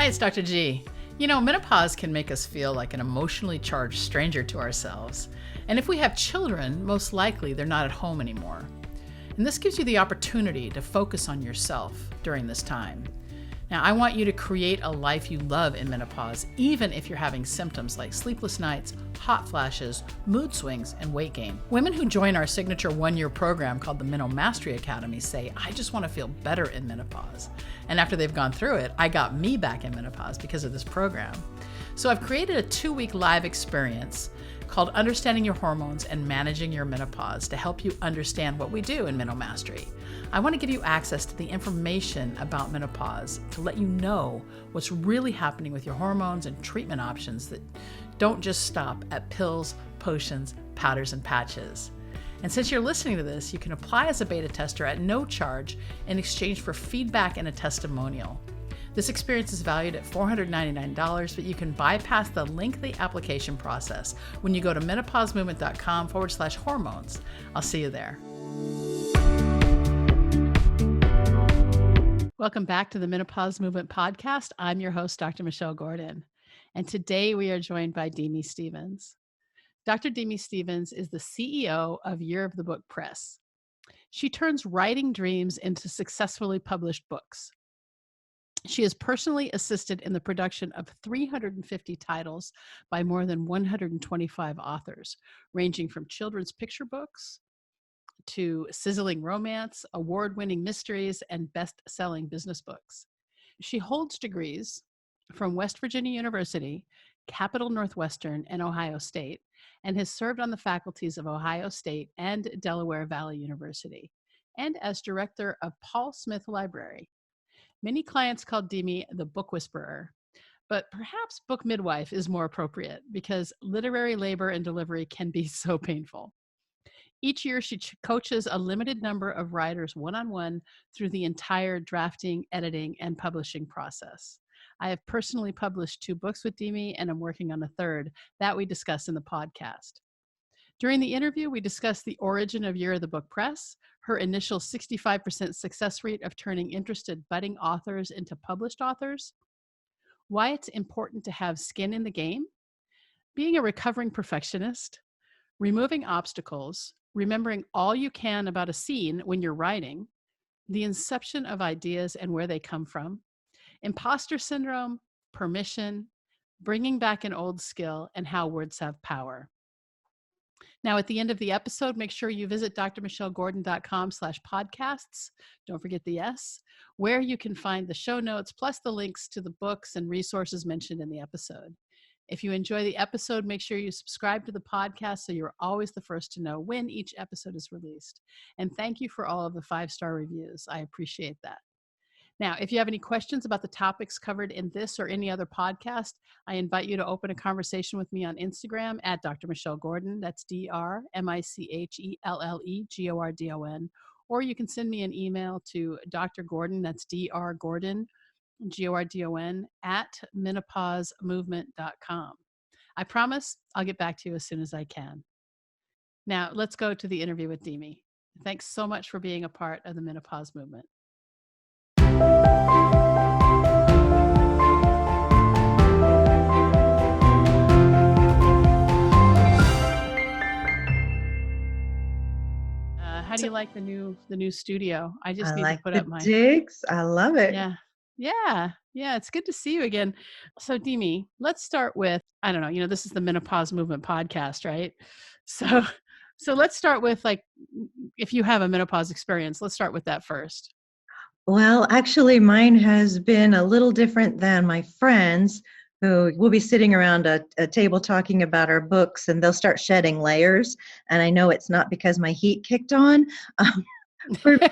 it's Dr. G. Menopause can make us feel like an emotionally charged stranger to ourselves. And if we have children, most likely they're not at home anymore. And this gives you the opportunity to focus on yourself during this time. Now, I want you to create a life you love in menopause, even if you're having symptoms like sleepless nights, hot flashes, mood swings, and weight gain. Women who join our signature one-year program called the Menopause Mastery Academy say, I just want to feel better in menopause. And after they've gone through it, I got me back in menopause because of this program. So I've created a 2-week live experience called Understanding Your Hormones and Managing Your Menopause to help you understand what we do in Menopause Mastery. I want to give you access to the information about menopause to let you know what's really happening with your hormones and treatment options that don't just stop at pills, potions, powders, and patches. And since you're listening to this, you can apply as a beta tester at no charge in exchange for feedback and a testimonial. This experience is valued at $499, but you can bypass the lengthy application process when you go to menopausemovement.com/hormones. I'll see you there. Welcome back to the Menopause Movement Podcast. I'm your host, Dr. Michelle Gordon. And today we are joined by Demi Stevens. Dr. Demi Stevens is the CEO of Year of the Book Press. She turns writing dreams into successfully published books. She has personally assisted in the production of 350 titles by more than 125 authors, ranging from children's picture books to sizzling romance, award-winning mysteries, and best-selling business books. She holds degrees from West Virginia University, Capital Northwestern, and Ohio State, and has served on the faculties of Ohio State and Delaware Valley University, and as director of Paul Smith Library. Many clients call Demi the book whisperer, but perhaps book midwife is more appropriate because literary labor and delivery can be so painful. Each year, she coaches a limited number of writers one-on-one through the entire drafting, editing, and publishing process. I have personally published 2 books with Demi, and I'm working on a 3rd that we discuss in the podcast. During the interview, we discussed the origin of Year of the Book Press, her initial 65% success rate of turning interested budding authors into published authors, why it's important to have skin in the game, being a recovering perfectionist, removing obstacles, remembering all you can about a scene when you're writing, the inception of ideas and where they come from, imposter syndrome, permission, bringing back an old skill, and how words have power. Now, at the end of the episode, make sure you visit drmichellegordon.com/podcasts. Don't forget the S, where you can find the show notes plus the links to the books and resources mentioned in the episode. If you enjoy the episode, make sure you subscribe to the podcast so you're always the first to know when each episode is released. And thank you for all of the 5-star reviews. I appreciate that. Now, if you have any questions about the topics covered in this or any other podcast, I invite you to open a conversation with me on Instagram at Dr. Michelle Gordon. That's DrMichellGordon. Or you can send me an email to Dr. Gordon, that's drgordon, Gordon, at menopausemovement.com. I promise I'll get back to you as soon as I can. Now, let's go to the interview with Demi. Thanks so much for being a part of the Menopause Movement. How do you like the new studio? I just need to put up my digs. I love it. Yeah. It's good to see you again. So Demi, let's start with, I don't know, this is the Menopause Movement podcast, right? So let's start with, like, if you have a menopause experience, let's start with that first. Well, actually, mine has been a little different than my friends, who will be sitting around a table talking about our books, and they'll start shedding layers. And I know it's not because my heat kicked on. For me,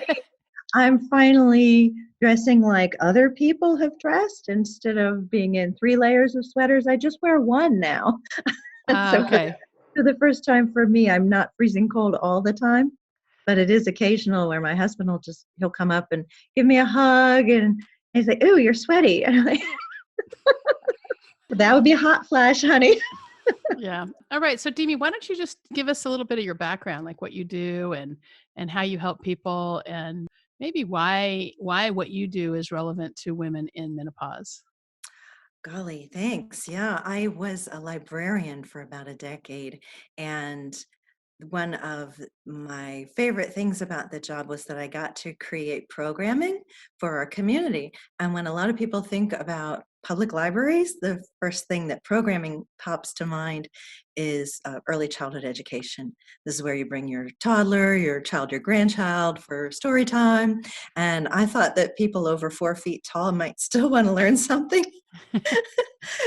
I'm finally dressing like other people have dressed. Instead of being in 3 layers of sweaters, I just wear 1 now. Okay. For the first time for me, I'm not freezing cold all the time, but it is occasional where my husband he'll come up and give me a hug, and he's like, "Ooh, you're sweaty." And I'm like, that would be a hot flash, honey. Yeah. All right. So Demi, why don't you just give us a little bit of your background, like what you do and how you help people, and maybe why what you do is relevant to women in menopause. Golly, thanks. Yeah, I was a librarian for about a decade, and one of my favorite things about the job was that I got to create programming for our community. And when a lot of people think about public libraries, the first thing that programming pops to mind is early childhood education. This is where you bring your toddler, your child, your grandchild for story time. And I thought that people over 4 feet tall might still want to learn something.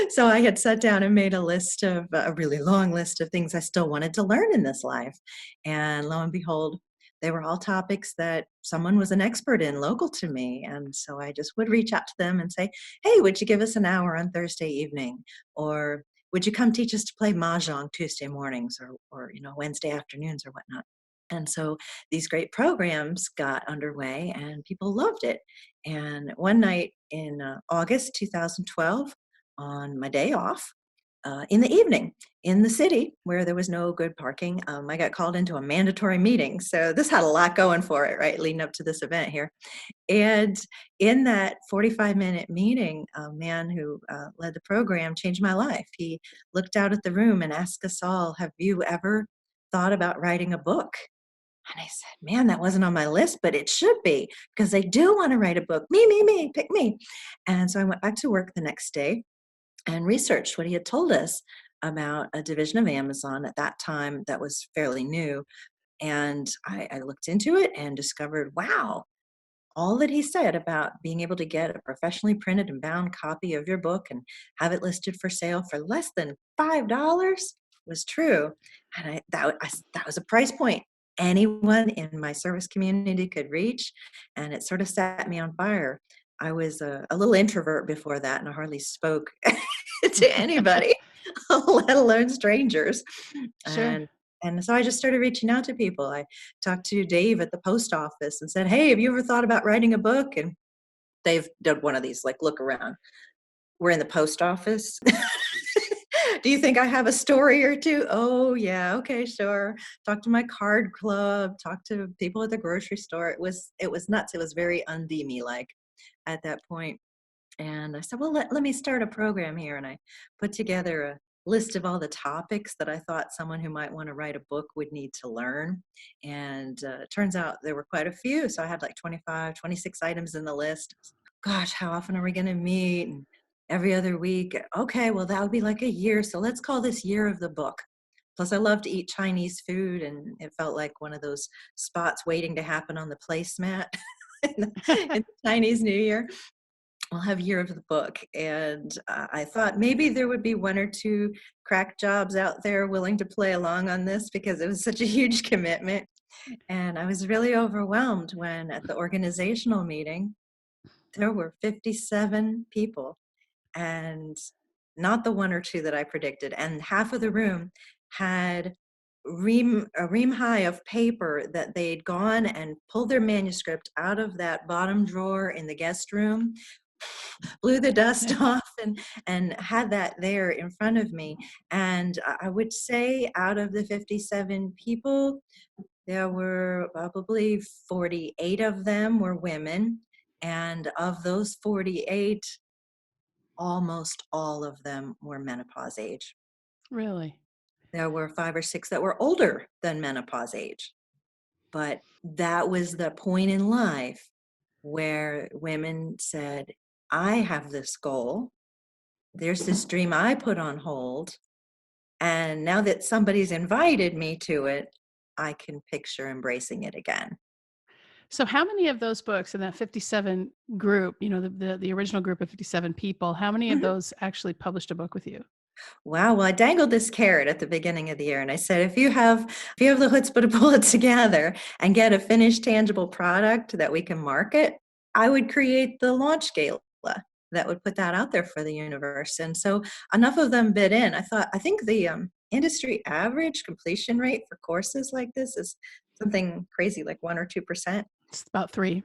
So I had sat down and made a list of a really long list of things I still wanted to learn in this life. And lo and behold, they were all topics that someone was an expert in local to me. And so I just would reach out to them and say, hey, would you give us an hour on Thursday evening? Or would you come teach us to play Mahjong Tuesday mornings or Wednesday afternoons or whatnot? And so these great programs got underway and people loved it. And one night in August 2012, on my day off, in the evening in the city where there was no good parking, I got called into a mandatory meeting. So this had a lot going for it, right, leading up to this event here. And in that 45-minute meeting, a man who led the program changed my life. He looked out at the room and asked us all, have you ever thought about writing a book? And I said, man, that wasn't on my list, but it should be because I do want to write a book. Me, pick me. And so I went back to work the next day and researched what he had told us about a division of Amazon at that time that was fairly new. And I looked into it and discovered, wow, all that he said about being able to get a professionally printed and bound copy of your book and have it listed for sale for less than $5 was true. And that was a price point anyone in my service community could reach. And it sort of set me on fire. I was a little introvert before that, and I hardly spoke to anybody, let alone strangers. Sure. And and so I just started reaching out to people. I talked to Dave at the post office and said, "Hey, have you ever thought about writing a book?" And Dave did one of these, like, look around. We're in the post office. Do you think I have a story or two? Oh, yeah. Okay, sure. Talk to my card club, talk to people at the grocery store. It was nuts. It was very undemey like at that point. And I said, well, let me start a program here. And I put together a list of all the topics that I thought someone who might want to write a book would need to learn. And it turns out there were quite a few. So I had like 25, 26 items in the list. Gosh, how often are we going to meet? And every other week. Okay, well, that would be like a year. So let's call this Year of the Book. Plus, I love to eat Chinese food, and it felt like one of those spots waiting to happen on the placemat in the Chinese New Year. I'll have Year of the Book. And I thought maybe there would be one or two crack jobs out there willing to play along on this because it was such a huge commitment. And I was really overwhelmed when at the organizational meeting, there were 57 people and not the one or two that I predicted. And half of the room had a ream high of paper that they'd gone and pulled their manuscript out of that bottom drawer in the guest room, blew the dust off and had that there in front of me. And I would say out of the 57 people, there were probably 48 of them were women. And of those 48, almost all of them were menopause age. Really? There were 5 or 6 that were older than menopause age. But that was the point in life where women said, I have this goal. There's this dream I put on hold. And now that somebody's invited me to it, I can picture embracing it again. So how many of those books in that 57 group, the original group of 57 people, how many of Mhm. those actually published a book with you? Wow. Well, I dangled this carrot at the beginning of the year and I said, if you have the chutzpah to pull it together and get a finished tangible product that we can market, I would create the launch gala that would put that out there for the universe. And so enough of them bid in. I think the industry average completion rate for courses like this is something crazy, like 1 or 2%. It's about 3.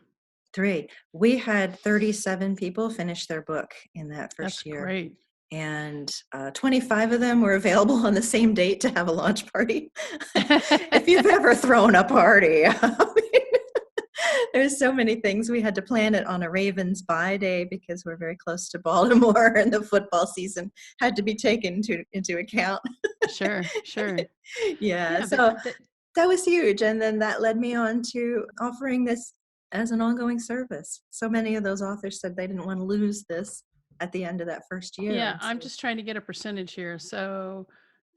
3. We had 37 people finish their book in that That's first year. great. And 25 of them were available on the same date to have a launch party. If you've ever thrown a party, I mean, There's so many things. We had to plan it on a Ravens bye day because we're very close to Baltimore, and the football season had to be taken into account. Sure, sure. Yeah, Yeah, but so that that was huge, and then that led me on to offering this as an ongoing service. So many of those authors said they didn't want to lose this at the end of that first year, yeah, and I'm so just trying to get a percentage here. So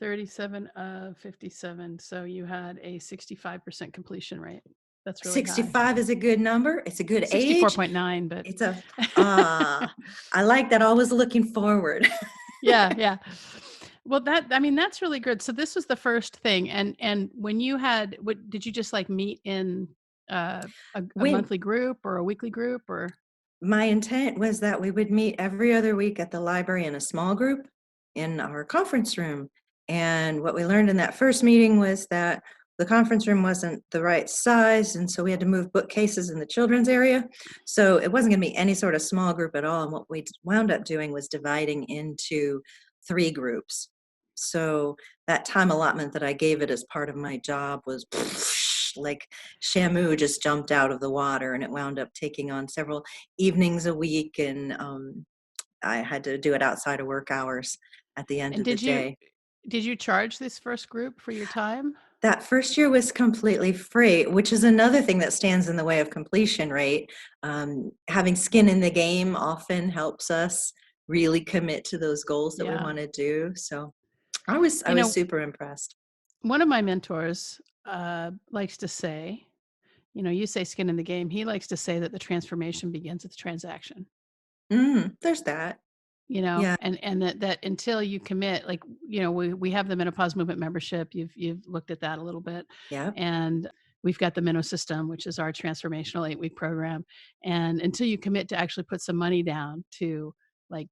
37 of 57. So you had a 65% completion rate. That's really high. 65 is a good number. It's a good age. 64.9, but It's a I like that, always looking forward. yeah, yeah. Well, I mean, that's really good. So this was the first thing. And when you had, what did you just like meet in a When monthly group or a weekly group or? My intent was that we would meet every other week at the library in a small group in our conference room. And what we learned in that first meeting was that the conference room wasn't the right size. And so we had to move bookcases in the children's area. So it wasn't going to be any sort of small group at all. And what we wound up doing was dividing into 3 groups. So that time allotment that I gave it as part of my job was like Shamu just jumped out of the water, and it wound up taking on several evenings a week, and I had to do it outside of work hours at the end And of the day. did you charge this first group for your time? That first year was completely free, which is another thing that stands in the way of completion rate. Having skin in the game often helps us really commit to those goals that we Yeah. want to do. So I was You know, super impressed. one of my mentors likes to say, you say skin in the game. He likes to say that the transformation begins at the transaction. There's that. You know, Yeah. and that until you commit, like, we have the Menopause Movement membership. You've looked at that a little bit, Yeah. and we've got the Meno System, which is our transformational 8-week program. And until you commit to actually put some money down to like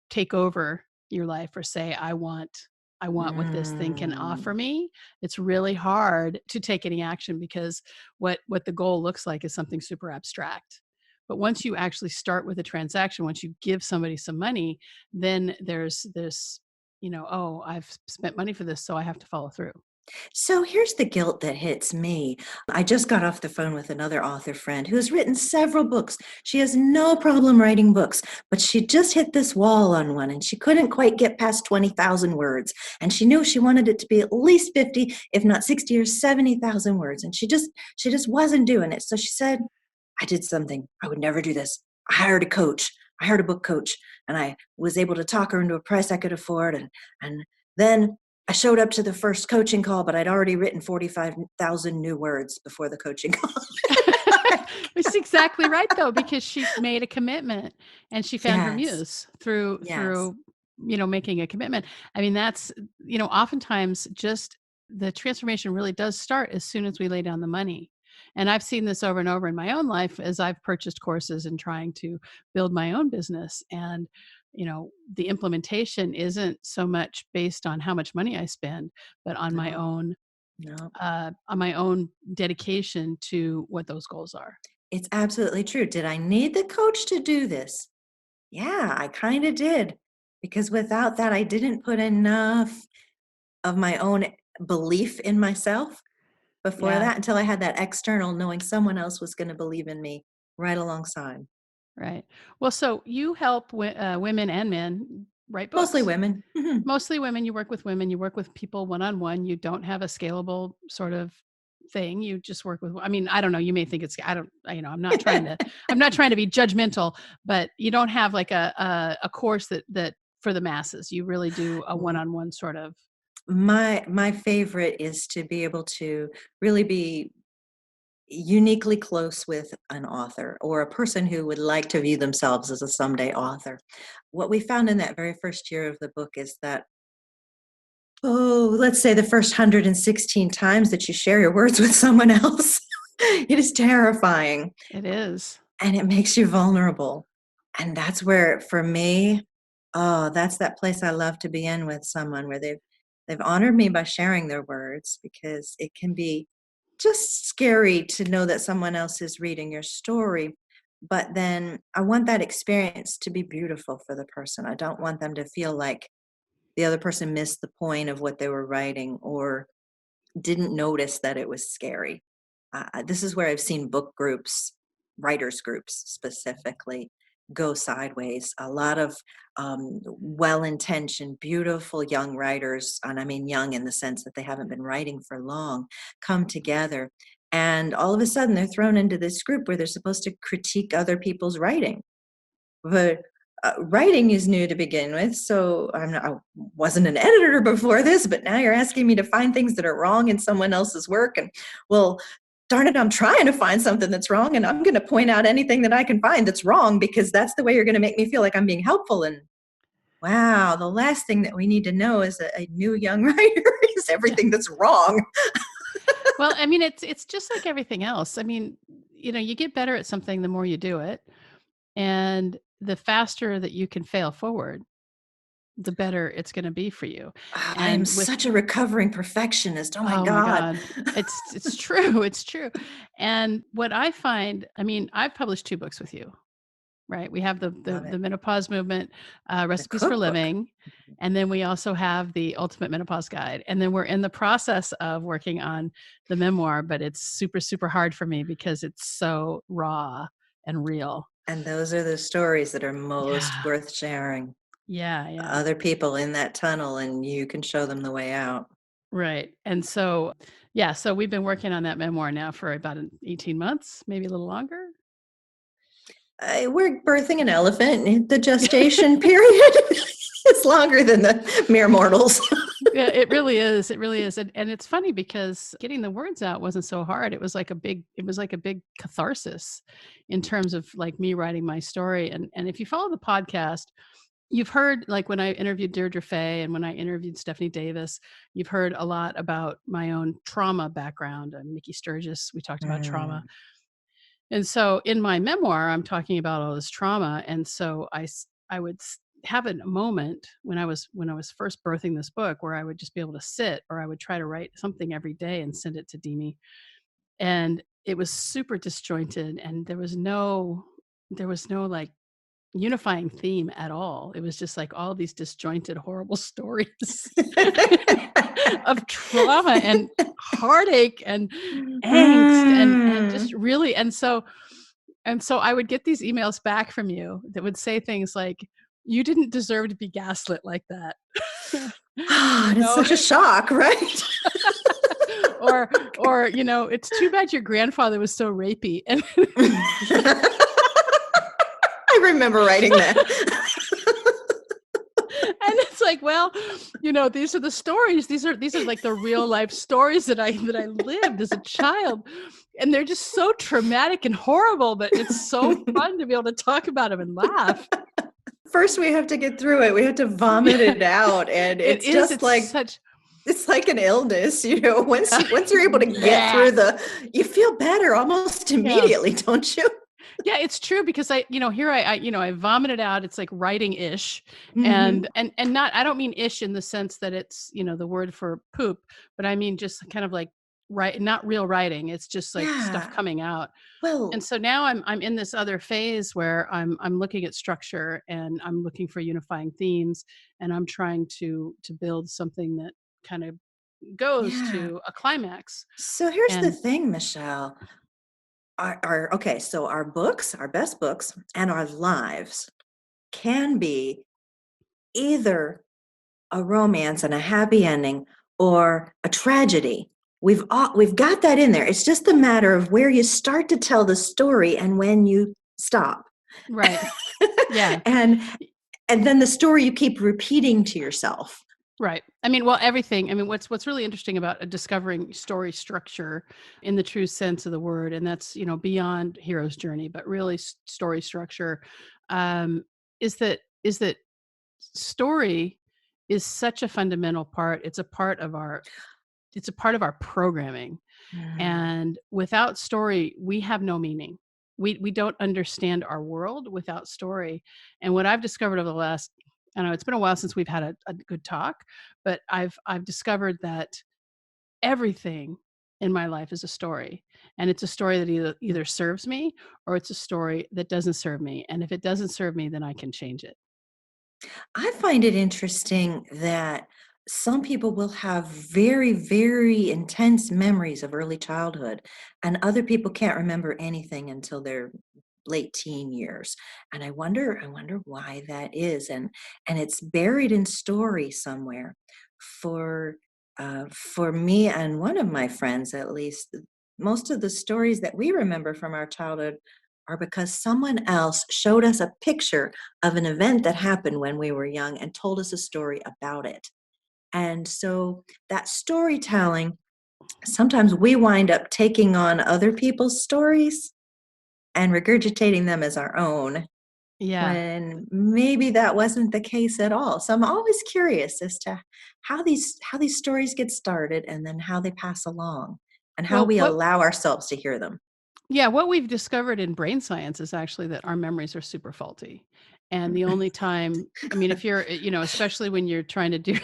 take over your life or say, I want what this thing can offer Mm. me, it's really hard to take any action because what the goal looks like is something super abstract. But once you actually start with a transaction, once you give somebody some money, then there's this, oh, I've spent money for this, so I have to follow through. So here's the guilt that hits me. I just got off the phone with another author friend who has written several books. She has no problem writing books, but she just hit this wall on one and she couldn't quite get past 20,000 words. And she knew she wanted it to be at least 50, if not 60 or 70,000 words. And she just wasn't doing it. So she said, I did something. I would never do this. I hired a coach. I hired a book coach, and I was able to talk her into a price I could afford. And then I showed up to the first coaching call, but I'd already written 45,000 new words before the coaching call. It's exactly right though, because she made a commitment and she found her Yes, muse through yes. making a commitment. I mean, that's, oftentimes just the transformation really does start as soon as we lay down the money. And I've seen this over and over in my own life as I've purchased courses and trying to build my own business. And, the implementation isn't so much based on how much money I spend, but No, no. on my own dedication to what those goals are. It's absolutely true. Did I need the coach to do this? Yeah, I kind of did. Because without that, I didn't put enough of my own belief in myself before Yeah, that, until I had that external knowing someone else was gonna believe in me right alongside. right. Well, so you help women and men write Mostly books. women. Mhm. Mostly women. You work with women. You work with people one on one. You don't have a scalable sort of thing. You just work with. I mean, I don't know. You may think it's. I don't. I'm not trying to. I'm not trying to be judgmental, but you don't have like a course that for the masses. You really do a one M on one sort of. my favorite is to be able to really be uniquely close with an author or a person who would like to view themselves as a someday author. What we found in that very first year of the book is that, oh, let's say the first 116 times that you share your words with someone else, it is terrifying. It is. And it makes you vulnerable. And that's where, for me, oh, that's that place I love to be in with someone where they've honored me by sharing their words, because it can be just scary to know that someone else is reading your story. But then I want that experience to be beautiful for the person. I don't want them to feel like the other person missed the point of what they were writing or didn't notice that it was scary. This is where I've seen book groups writers groups specifically go sideways. A lot of well-intentioned, beautiful young writers, and I mean young in the sense that they haven't been writing for long, come together. And all of a sudden, they're thrown into this group where they're supposed to critique other people's writing. But writing is new to begin with, so I wasn't an editor before this, but now you're asking me to find things that are wrong in someone else's work. And well, darn it, I'm trying to find something that's wrong, and I'm going to point out anything that I can find that's wrong because that's the way you're going to make me feel like I'm being helpful. And wow, the last thing that we need to know is a new young writer is Yeah. everything that's wrong. Well, I mean, it's just like everything else. I mean, you get better at something the more you do it, and the faster that you can fail forward, the better it's going to be for you. I am And with such a recovering perfectionist. Oh my oh my God. God, it's true, it's true. And what I find, I mean, I've published 2 books with you, right? We have the Love it. the Menopause Movement, The Recipes for cookbook. Living, and then we also have the Ultimate Menopause Guide. And then we're in the process of working on the memoir, but it's super, super hard for me because it's so raw and real. And those are the stories that are most Yeah. worth sharing. Yeah, yeah. Other people in that tunnel, and you can show them the way out. Right. And so, yeah, so we've been working on that memoir now for about 18 months, maybe a little longer. We're birthing an elephant, and the gestation period is longer than the mere mortals. Yeah, it really is. It really is. And it's funny because getting the words out wasn't so hard. It was like a big catharsis in terms of like me writing my story. And if you follow the podcast, you've heard like when I interviewed Deirdre Fay and when I interviewed Stephanie Davis, you've heard a lot about my own trauma background. And Nikki Sturgis, we talked about trauma. Mm. And so in my memoir, I'm talking about all this trauma. And so I would have a moment when I was first birthing this book where I would just be able to sit or I would try to write something every day and send it to Demi. And it was super disjointed and there was no like unifying theme at all. It was just like all these disjointed, horrible stories of trauma and heartache and angst and just Mm. really and so I would get these emails back from you that would say things like, "You didn't deserve to be gaslit like that." Ah, You and it's know? such a shock, right? Or, "It's too bad your grandfather was so rapey." And I remember writing that. it's like, well, these are the stories. These are like the real life stories that I lived as a child. And they're just so traumatic and horrible, but it's so fun to be able to talk about them and laugh. First, we have to get through it. We have to vomit it out, and It it's is, just it's like such it's like an illness, once you're able to get yeah. through you feel better almost Yeah. immediately, don't you? Yeah, it's true because here I vomited out. It's like writing-ish Mhm. and not, I don't mean ish in the sense that it's, the word for poop, but I mean just kind of like not real writing. It's just like stuff Yeah. coming out. And Well, so now I'm in this other phase where I'm looking at structure and I'm looking for unifying themes and I'm trying to build something that kind of goes yeah. to a climax. So here's the And thing, Michelle. Okay, so our books, our best books, and our lives can be either a romance and a happy ending or a tragedy. We've got that in there. It's just a matter of where you start to tell the story and when you stop. right. Yeah. and and then the story you keep repeating to yourself. Right. I mean, well, everything. I mean, what's really interesting about discovering story structure in the true sense of the word, and that's beyond hero's journey, but really story structure, um, is that story is such a fundamental part. It's a part of our programming, Mm, and without story, we have no meaning. We don't understand our world without story. And what I've discovered over the last, I don't know, it's been a while since we've had a good talk, but I've discovered that everything in my life is a story. And it's a story that either serves me or it's a story that doesn't serve me. And if it doesn't serve me, then I can change it. I find it interesting that some people will have very, very intense memories of early childhood, and other people can't remember anything until their late teen years. And I wonder why that is. And it's buried in story somewhere. For for me and one of my friends, at least, most of the stories that we remember from our childhood are because someone else showed us a picture of an event that happened when we were young and told us a story about it. And so that storytelling, sometimes we wind up taking on other people's stories and regurgitating them as our own Yeah. when maybe that wasn't the case at all. So I'm always curious as to how these stories get started and then how they pass along and how Well, we what allow ourselves to hear them. yeah, what we've discovered in brain science is actually that our memories are super faulty. And the only time, I mean, if you're, especially when you're trying to do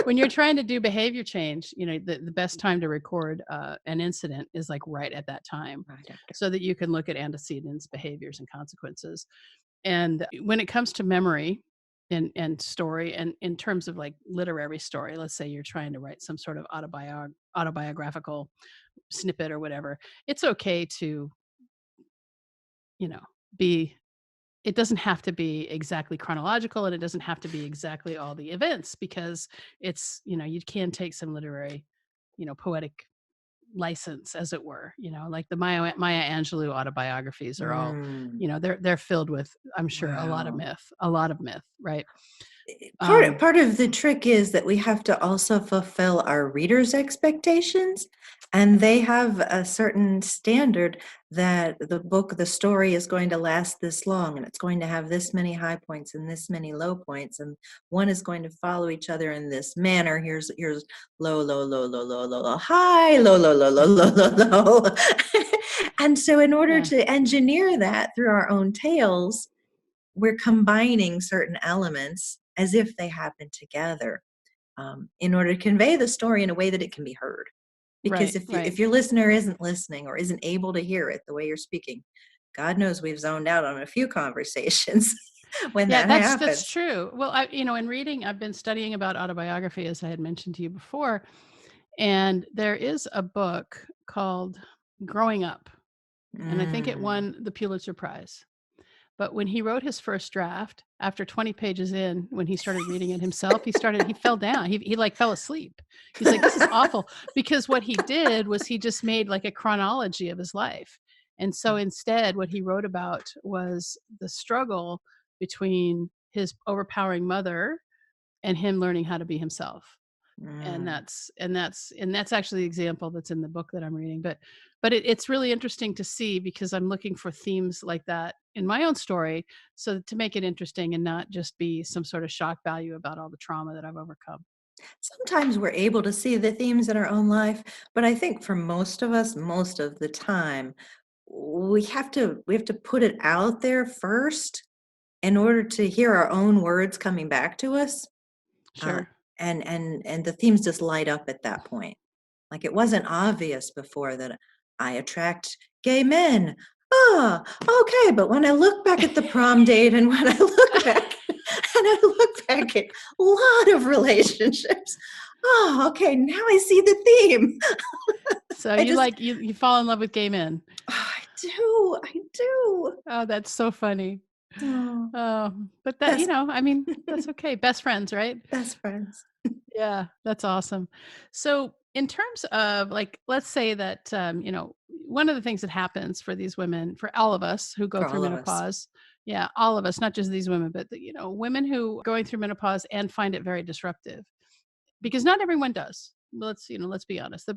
when you're trying to do behavior change, the best time to record an incident is like right at that time Right after. so that you can look at antecedents, behaviors, and consequences. And when it comes to memory and story, and in terms of like literary story, let's say you're trying to write some sort of autobiographical snippet or whatever, it's okay to, you know, be it doesn't have to be exactly chronological, and it doesn't have to be exactly all the events, because you can take some literary, poetic license, as it were, like the Maya Angelou autobiographies are all, Mm, they're filled with, I'm sure, wow. a lot of myth, right? Part Um, part of the trick is that we have to also fulfill our readers' expectations, and they have a certain standard that the story is going to last this long, and it's going to have this many high points and this many low points, and one is going to follow each other in this manner. Here's low, low, low, low, low, low, low, high, low, low, low, low, low, low, low. And so in order yeah, to engineer that through our own tales, we're combining certain elements as if they happen together, in order to convey the story in a way that it can be heard. Because right, if right. if your listener isn't listening or isn't able to hear it the way you're speaking, God knows we've zoned out on a few conversations when Yeah, that that's happens. true. Well, in reading, I've been studying about autobiography, as I had mentioned to you before, and there is a book called Growing Up, and I think it Mm. won the Pulitzer Prize. But when he wrote his first draft, after 20 pages in, when he started reading it himself, he fell down. He like fell asleep. He's like, "This is awful," because what he did was he just made like a chronology of his life. And so instead, what he wrote about was the struggle between his overpowering mother and him learning how to be himself. And Mm. that's actually the example that's in the book that I'm reading. But it's really interesting to see, because I'm looking for themes like that in my own story, so to make it interesting and not just be some sort of shock value about all the trauma that I've overcome. Sometimes we're able to see the themes in our own life, but I think for most of us, most of the time, we have to put it out there first in order to hear our own words coming back to us, uh, Sure. and the themes just light up at that point. Like, it wasn't obvious before that I attract gay men. Ah, okay, but when I look back at the prom date and when I look back and I look back at a lot of relationships, oh, okay, now I see the theme. So I you just like you fall in love with gay men. I do, I do. Oh, that's so funny. Oh, Oh, but that, best I mean, that's okay. Best friends, right? best friends Yeah, that's awesome. So, in terms of like, let's say that, one of the things that happens for these women, for all of us who go for through all of us. menopause, yeah, all of us, not just these women, but women who are going through menopause and find it very disruptive, because not everyone does. Let's be honest.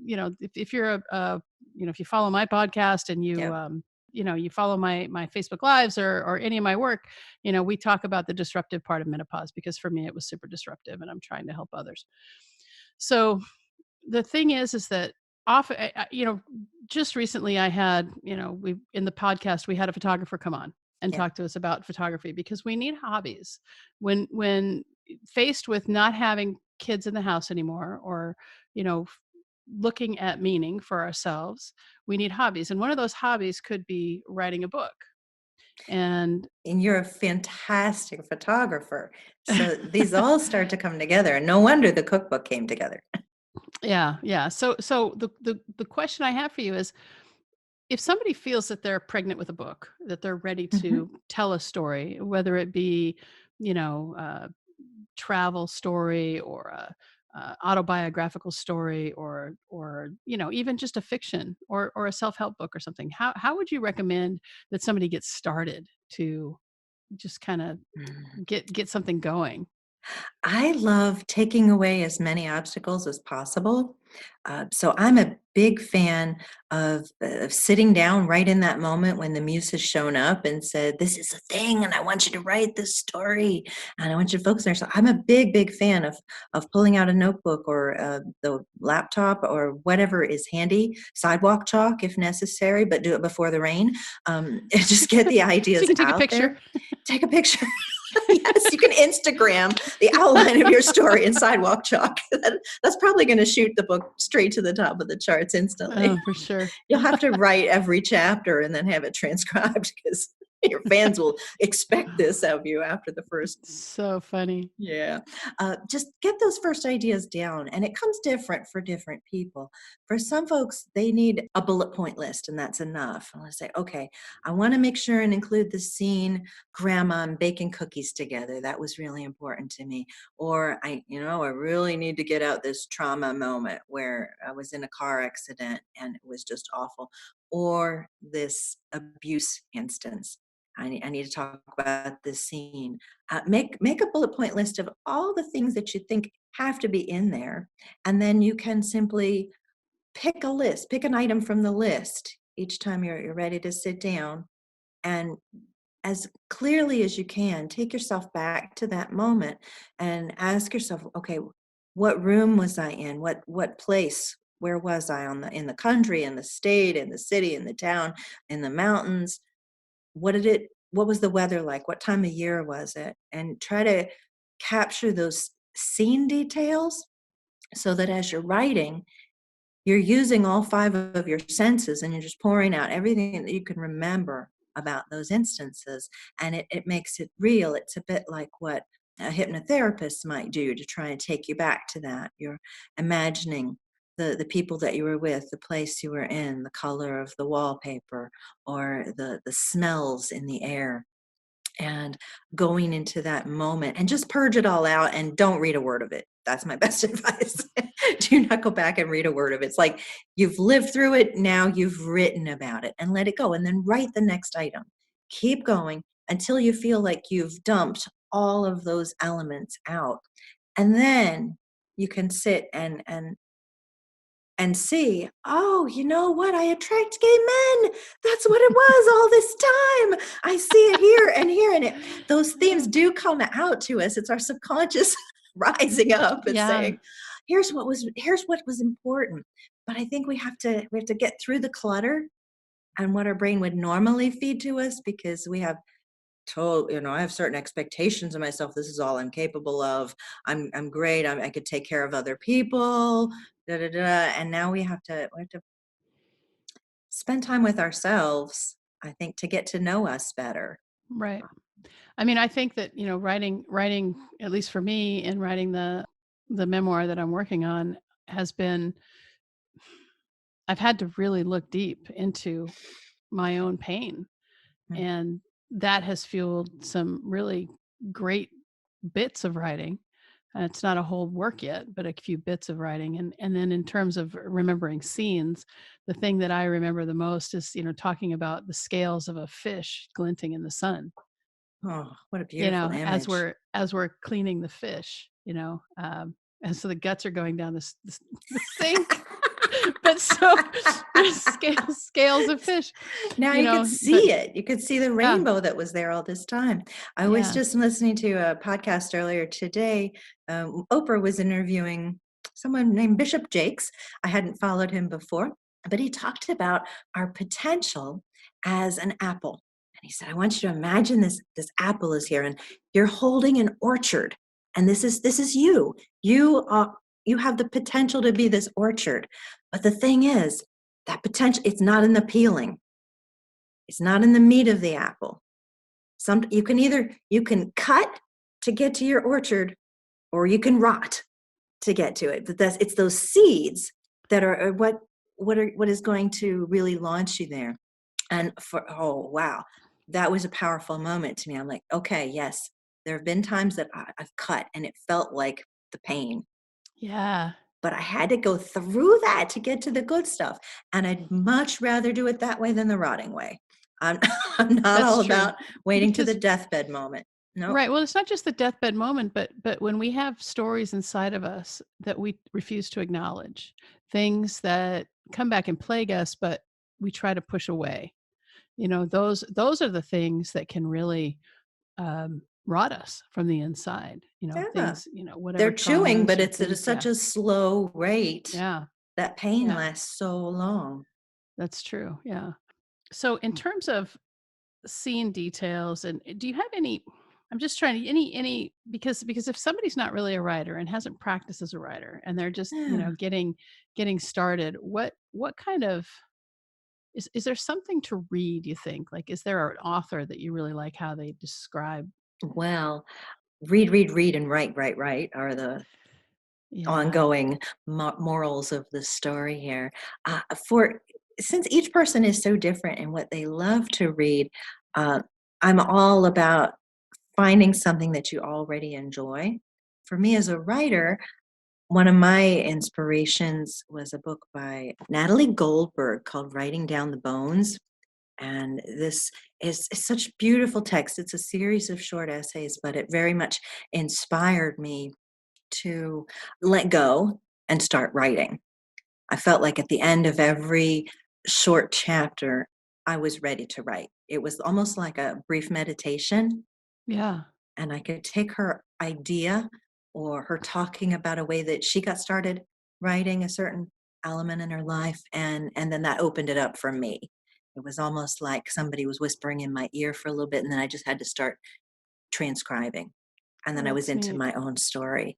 If you're if you follow my podcast and Yep. you follow my Facebook lives, or any of my work, we talk about the disruptive part of menopause, because for me it was super disruptive, and I'm trying to help others. So the thing is that often, just recently I had, we in the podcast we had a photographer come on and Yep. talk to us about photography, because we need hobbies when faced with not having kids in the house anymore, or you know f- looking at meaning for ourselves. We need hobbies, and one of those hobbies could be writing a book. And And you're a fantastic photographer. So these all start to come together, and no wonder the cookbook came together. yeah, yeah. So the question I have for you is, if somebody feels that they're pregnant with a book, that they're ready Mhm. to tell a story, whether it be, you know, travel story or a, autobiographical story, or even just a fiction or a self-help book or something, how would you recommend that somebody gets started to just kind of Mm. get something going? I love taking away as many obstacles as possible. So I'm a big fan of sitting down right in that moment when the muse has shown up and said, "This is a thing, and I want you to write this story, and I want you to focus there." So I'm a big, big fan of pulling out a notebook or the laptop or whatever is handy, sidewalk chalk if necessary, but do it before the rain. Just get the So you ideas can take a out picture. there. Take a picture. Yes, you can Instagram the outline of your story in sidewalk chalk. That's probably going to shoot the book straight to the top of the charts instantly. Oh, for sure. You'll have to write every chapter and then have it transcribed because your fans will expect this of you after the first. So funny. Yeah. Just get those first ideas down, and it comes different for different people. For some folks, they need a bullet point list, and that's enough. And I say, okay, I want to make sure and include the scene grandma and baking cookies together. That was really important to me. Or I really need to get out this trauma moment where I was in a car accident and it was just awful. Or this abuse instance. I need to talk about this scene. Make a bullet point list of all the things that you think have to be in there, and then you can simply pick an item from the list each time you're ready to sit down, and as clearly as you can, take yourself back to that moment and ask yourself, okay, what room was I in? What place? Where was I in the country, in the state, in the city, in the town, in the mountains? What was the weather like? What time of year was it? And try to capture those scene details so that as you're writing, you're using all 5 of your senses and you're just pouring out everything that you can remember about those instances, and it makes it real. It's a bit like what a hypnotherapist might do to try and take you back to that. You're imagining the people that you were with, the place you were in, the color of the wallpaper, or the smells in the air, and going into that moment and just purge it all out and don't read a word of it. That's my best advice. Do not go back and read a word of it. It's like you've lived through it, now you've written about it, and let it go. And then write the next item. Keep going until you feel like you've dumped all of those elements out. And then you can sit and see, oh, you know what? I attract gay men. That's what it was all this time. I see it here and here. And those themes do come out to us. It's our subconscious rising up and Yeah, saying, here's what was important. But I think we have to get through the clutter and what our brain would normally feed to us, because we have told, I have certain expectations of myself. This is all I'm capable of. I'm great. I could take care of other people. Da, da, da. And now we have to spend time with ourselves, I think, to get to know us better. right. I mean, I think that, writing, at least for me, and writing the memoir that I'm working on, has been, I've had to really look deep into my own pain, Mm. and that has fueled some really great bits of writing. It's not a whole work yet, but a few bits of writing. And then in terms of remembering scenes, the thing that I remember the most is, talking about the scales of a fish glinting in the sun, Oh, what a beautiful as image. we're cleaning the fish, and so the guts are going down the sink, but so there's scales of fish, Now you could but see it. You could see the yeah, rainbow that was there all this time. I was yeah, just listening to a podcast earlier today. Oprah was interviewing someone named Bishop Jakes. I hadn't followed him before, but he talked about our potential as an apple. And he said, I want you to imagine this apple is here and you're holding an orchard. And this is you. You have the potential to be this orchard. But the thing is, that potential, it's not in the peeling. It's not in the meat of the apple. You can cut to get to your orchard, or you can rot to get to it. But it's those seeds that are what is going to really launch you there. And oh wow, that was a powerful moment to me. I'm like, okay, yes, there have been times that I've cut and it felt like the pain, Yeah, but I had to go through that to get to the good stuff. And I'd much rather do it that way than the rotting way. I'm, I'm not that's all true. about waiting to the Because deathbed moment. Nope. right, well, it's not just the deathbed moment, but when we have stories inside of us that we refuse to acknowledge, things that come back and plague us, but we try to push away. Those are the things that can really rot us from the inside. Yeah. Things, They're whatever chewing, traumas but or it's at things. such Yeah, a slow rate yeah, that pain yeah. lasts so long. That's true. Yeah. So in terms of seeing details, and do you have any? I'm just trying to any because if somebody's not really a writer and hasn't practiced as a writer and they're just Yeah. getting started, what kind of is there something to read? You think, like, is there an author that you really like how they describe? Well, read, read, read, and write, write, write are the Yeah, ongoing morals of the story here. For Since each person is so different in what they love to read, uh, I'm all about finding something that you already enjoy. For me as a writer, one of my inspirations was a book by Natalie Goldberg called Writing Down the Bones. And this is such beautiful text. It's a series of short essays, but it very much inspired me to let go and start writing. I felt like at the end of every short chapter, I was ready to write. It was almost like a brief meditation, yeah, and I could take her idea or her talking about a way that she got started writing a certain element in her life, and then that opened it up for me. It was almost like somebody was whispering in my ear for a little bit, and then I just had to start transcribing, and well, then I was that's into neat. my own story.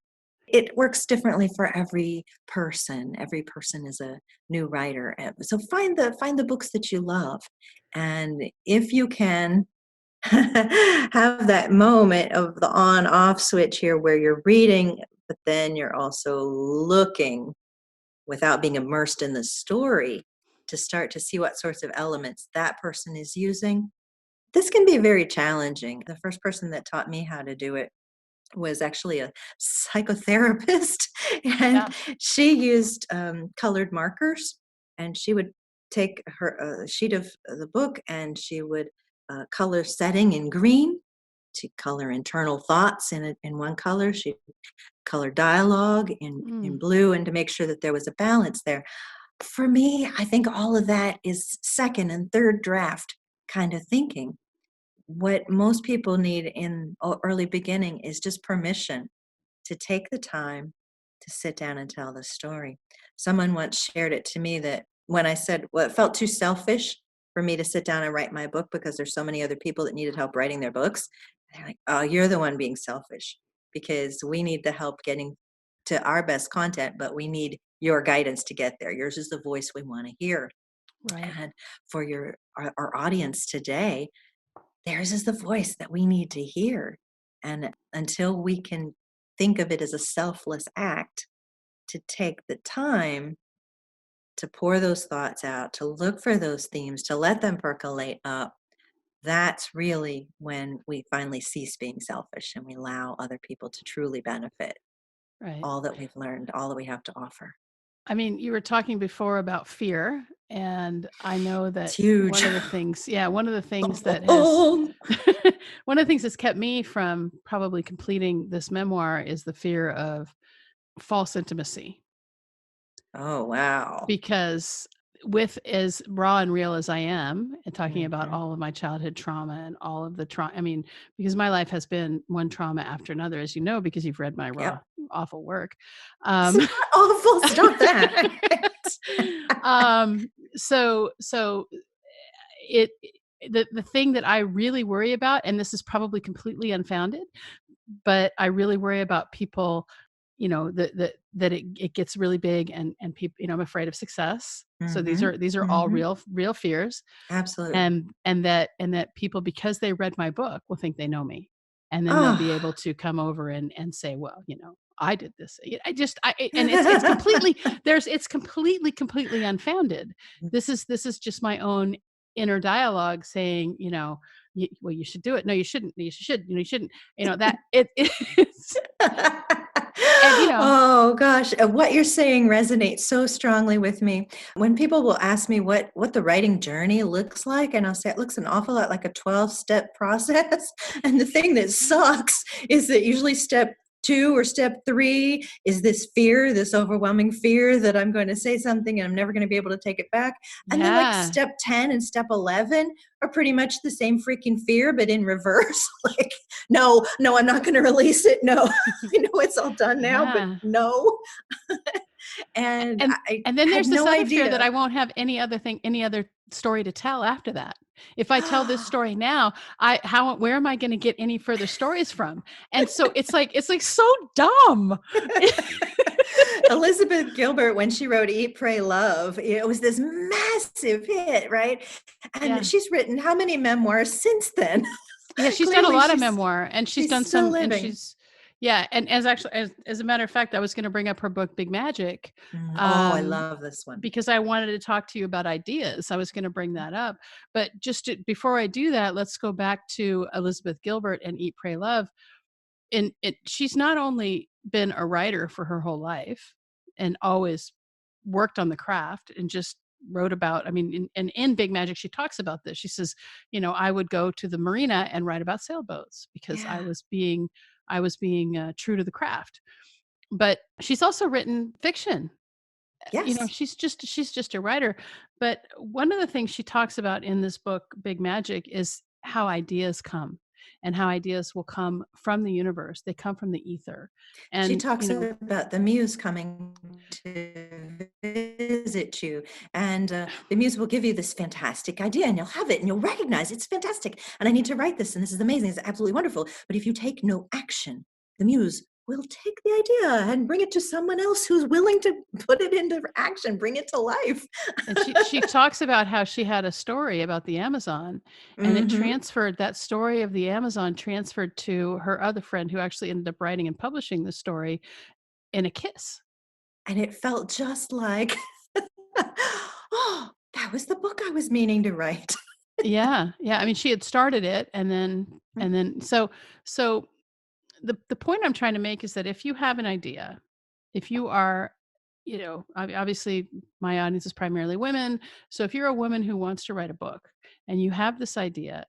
It works differently for every person. Every person is a new writer. So find the books that you love. And if you can have that moment of the on off switch here where you're reading, but then you're also looking without being immersed in the story to start to see what sorts of elements that person is using. This can be very challenging. The first person that taught me how to do it was actually a psychotherapist, and Yeah. she used colored markers, and she would take her sheet of the book and she would color setting in green, to color internal thoughts in one color, she color dialogue in Mm, blue, and to make sure that there was a balance there. For me, I think all of that is second and third draft kind of thinking. What most people need in early beginning is just permission to take the time to sit down and tell the story. Someone once shared it to me that when I said, well, it felt too selfish for me to sit down and write my book because there's so many other people that needed help writing their books. They're like, oh, you're the one being selfish because we need the help getting to our best content, but we need your guidance to get there. Yours is the voice we want to hear. right, And for our audience today, theirs is the voice that we need to hear. And until we can think of it as a selfless act to take the time to pour those thoughts out, to look for those themes, to let them percolate up, that's really when we finally cease being selfish and we allow other people to truly benefit right. all that we've learned, all that we have to offer. I mean, you were talking before about fear, and I know It's that huge. one of the things, yeah, one of the things that has one of the things that's kept me from probably completing this memoir is the fear of false intimacy. Oh, wow. Because with as raw and real as I am, and talking about Mhm. all of my childhood trauma and all of the trauma, I mean, because my life has been one trauma after another, as you know, because you've read my raw, Yep. awful work. It's Um, not awful. Stop that. so it the thing that I really worry about, and this is probably completely unfounded, but I really worry about people, that it gets really big, and people, I'm afraid of success. So Mhm. these are all Mhm. real fears, Absolutely. and that people, because they read my book, will think they know me, and then they'll be Oh. able to come over and say, well, I did this. I just I and it's completely there's it's completely unfounded. This is just my own inner dialogue saying, well, you should do it. No, you shouldn't. You should. You shouldn't. That it's and Oh gosh, what you're saying resonates so strongly with me. When people will ask me what the writing journey looks like, and I'll say it looks an awful lot like a 12-step process. And the thing that sucks is that usually step 2 or step 3 is this fear, this overwhelming fear that I'm going to say something and I'm never going to be able to take it back. And then like yeah, step 10 and step 11 are pretty much the same freaking fear, but in reverse. Like, no, no, I'm not going to release it. No, I know it's all done now, but yeah. no. And And I and then had there's this no other fear that idea. I won't have any other story to tell after that. If I tell this story now, where am I gonna get any further stories from? And so it's like so dumb. Elizabeth Gilbert, when she wrote Eat, Pray, Love, it was this massive hit, right? And Yeah. she's written how many memoirs since then? Yeah, she's done a Clearly, lot of memoir, and she's still living. and as a matter of fact, I was gonna bring up her book, Big Magic, Oh, I um, love this one. because I wanted to talk to you about ideas. I was gonna bring that up. But before I do that, let's go back to Elizabeth Gilbert and Eat, Pray, Love. And she's not only been a writer for her whole life and always worked on the craft and just wrote about, I mean, in Big Magic, she talks about this. She says, I would go to the marina and write about sailboats because Yeah. I was being true to the craft. But she's also written fiction. Yes. She's just a writer. But one of the things she talks about in this book, Big Magic, is how ideas come, and how ideas will come from the universe. They come from the ether. She And talks about the muse coming to visit you, and the muse will give you this fantastic idea, and you'll have it, and you'll recognize it's fantastic. And I need to write this, and this is amazing. It's absolutely wonderful. But if you take no action, the muse will take the idea and bring it to someone else who's willing to put it into action, bring it to life. and she talks about how she had a story about the Amazon, and Hmm. that story of the Amazon transferred to her other friend, who actually ended up writing and publishing the story in a kiss. And it felt just like, oh, that was the book I was meaning to write. Yeah, yeah. I mean, she had started it, and then so the point I'm trying to make is that if you have an idea, if you are, obviously my audience is primarily women. So if you're a woman who wants to write a book and you have this idea,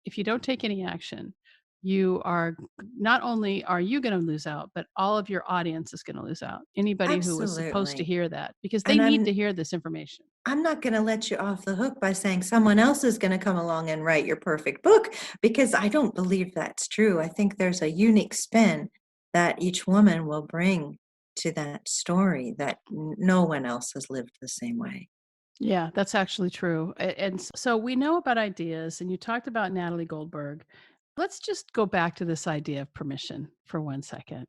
if you don't take any action, you are not only are you going to lose out, but all of your audience is going to lose out. Anybody who was supposed to Absolutely. hear that, because they And need to hear this information. I'm not going to let you off the hook by saying someone else is going to come along and write your perfect book, because I don't believe that's true. I think there's a unique spin that each woman will bring to that story that no one else has lived the same way. Yeah, that's actually true. And so we know about ideas, and you talked about Natalie Goldberg. Let's just go back to this idea of permission for 1 second,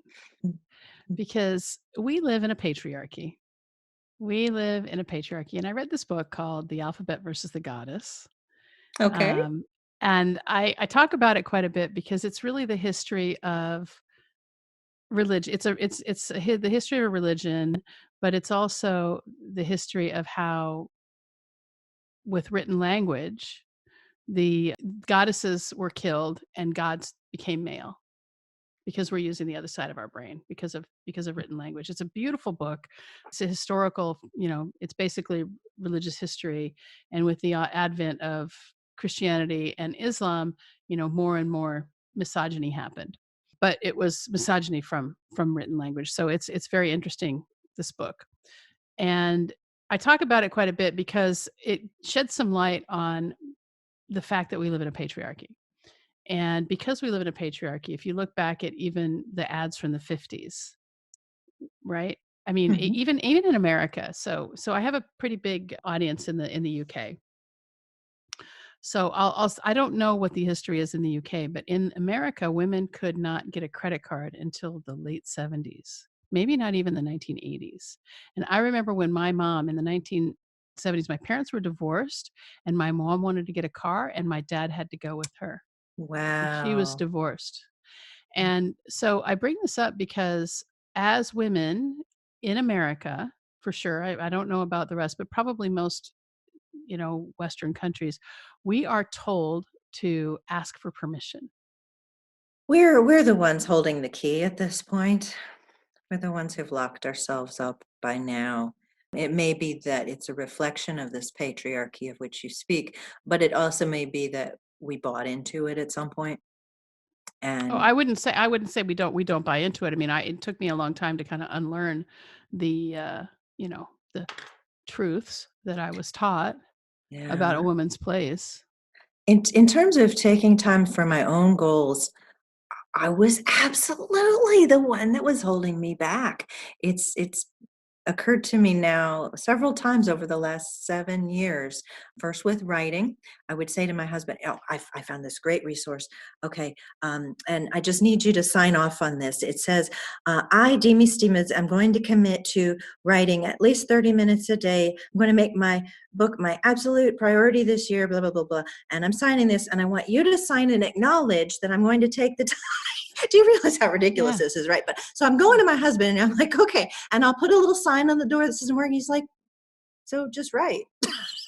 because we live in a patriarchy. We live in a patriarchy. And I read this book called The Alphabet versus the Goddess. Okay. Um, and I talk about it quite a bit because it's really the history of religion. The history of a religion, but it's also the history of how, with written language, the goddesses were killed and gods became male, because we're using the other side of our brain because of written language. It's a beautiful book. It's a historical, it's basically religious history. And with the advent of Christianity and Islam, more and more misogyny happened. But it was misogyny from written language. So it's very interesting, this book. And I talk about it quite a bit because it sheds some light on the fact that we live in a patriarchy. And because we live in a patriarchy, if you look back at even the ads from the 50s, right? I mean, Mhm. even in America. So I have a pretty big audience in the UK. So I don't know what the history is in the UK, but in America, women could not get a credit card until the late 70s. maybe not even the 1980s. And I remember when my mom in the 1970s, my parents were divorced, and my mom wanted to get a car, and my dad had to go with her. And she was Wow. divorced. And so I bring this up because as women in America, for sure, I don't know about the rest, but probably most, Western countries, we are told to ask for permission. We're the ones holding the key at this point. We're the ones who've locked ourselves up by now. It may be that it's a reflection of this patriarchy of which you speak, but it also may be that we bought into it at some point. Oh, And I wouldn't say we don't buy into it. I mean, it took me a long time to kind of unlearn the the truths that I was taught about a yeah. woman's place. In terms of taking time for my own goals, I was absolutely the one that was holding me back. It's occurred to me now several times over the last 7 years. First with writing, I would say to my husband, "Oh, I found this great resource. Okay, and I just need you to sign off on this." It says, "I, Demi Stevens, am going to commit to writing at least 30 minutes a day. I'm going to make my book my absolute priority this year, blah, blah, blah, blah. And I'm signing this, and I want you to sign and acknowledge that I'm going to take the time." Do you realize how ridiculous Yeah. this is, right? But so I'm going Yeah. to my husband and I'm like, okay. And I'll put a little sign on the door that says I'm working. He's like, so just write.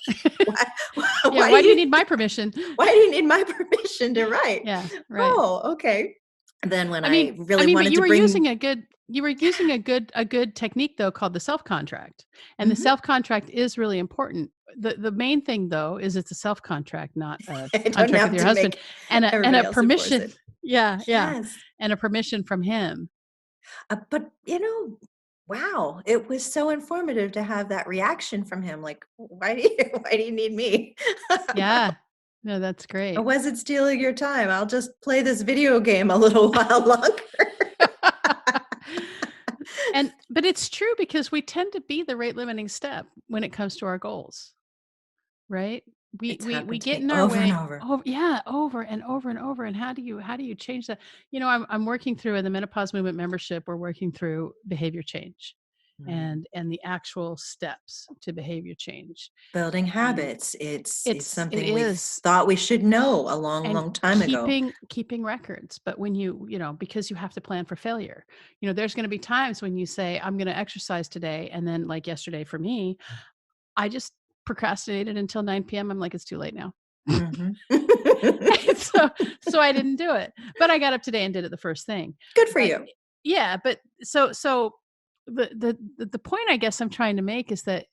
Why, Yeah, why do why do you you need my permission? why do you need my permission to write? Yeah, right. Oh, okay. And then when I I mean I really mean, but wanted to bring you were using a good technique though called the self-contract. And the Mhm. self-contract is really important. The main thing though is it's a self-contract, not a I don't contract with have your to husband make and a everybody else enforce permission. it. Yeah, yeah. Yes. And a permission from him. But wow, it was so informative to have that reaction from him. Like, why do you why do you need me? Yeah. No, that's I great. wasn't stealing your time. I'll just play this video game a little while longer. But it's true because we tend to be the rate limiting step when it comes to our goals, right? We It's we we happened to get me in our over and way over. over and over and over. And how do you change that? I'm working through in the Menopause Movement membership, we're working through behavior change Mm. and the actual steps to behavior change. Building And habits, it's it something we is thought we should know a long, and long time ago. keeping records. But when because you have to plan for failure, there's going to be times when you say I'm going to exercise today, and then like yesterday for me, I just procrastinated until 9 p.m. I'm like, it's too late now. Mhm. And so I didn't do it, but I got up today and did it the first thing. Good for But you. yeah, but so the point I guess I'm trying to make is that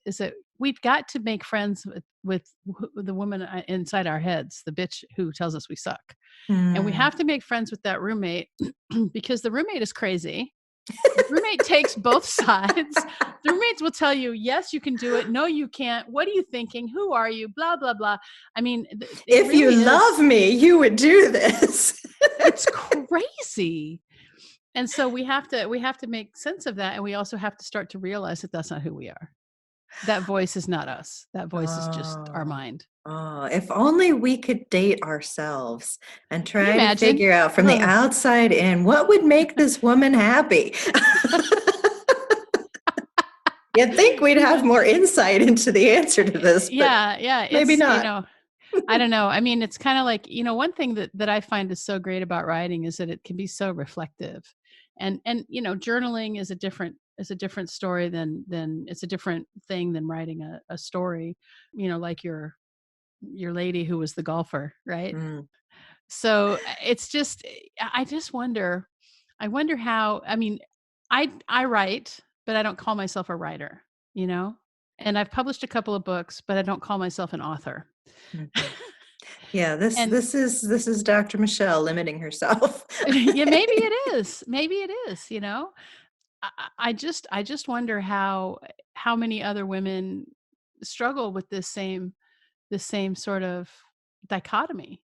we've got to make friends with the woman inside our heads, the bitch who tells us we suck. And we Mm. have to make friends with that roommate because the roommate is crazy. The roommate takes both sides. The roommates will tell you, yes, you can do it. No, you can't. What are you thinking? Who are you? Blah, blah, blah. I mean, it If you really love is, me, you would do this. it's crazy. And so we have to make sense of that. And we also have to start to realize that that's not who we are. That voice is not us. That voice is just our Oh. mind. Oh, if only we could date ourselves and Can you try to imagine? figure out from the Oh. outside in what would make this woman happy. You'd think we'd have Yeah. more insight into the answer to this, but Yeah. Yeah. maybe It's, not. I don't know. I mean, it's kind of like, one thing that I find is so great about writing is that it can be so reflective. And journaling is a different story than it's a different thing than writing a story, like your lady who was the golfer, right? Mm. So it's just I just I wonder how, I mean, I write, but I don't call myself a writer, you know? And I've published a couple of books, but I don't call myself an author. Mhm. Yeah, this And this is this is Dr. Michelle limiting herself. yeah, maybe it is. Maybe it is. I just wonder how many other women struggle with this same sort of dichotomy,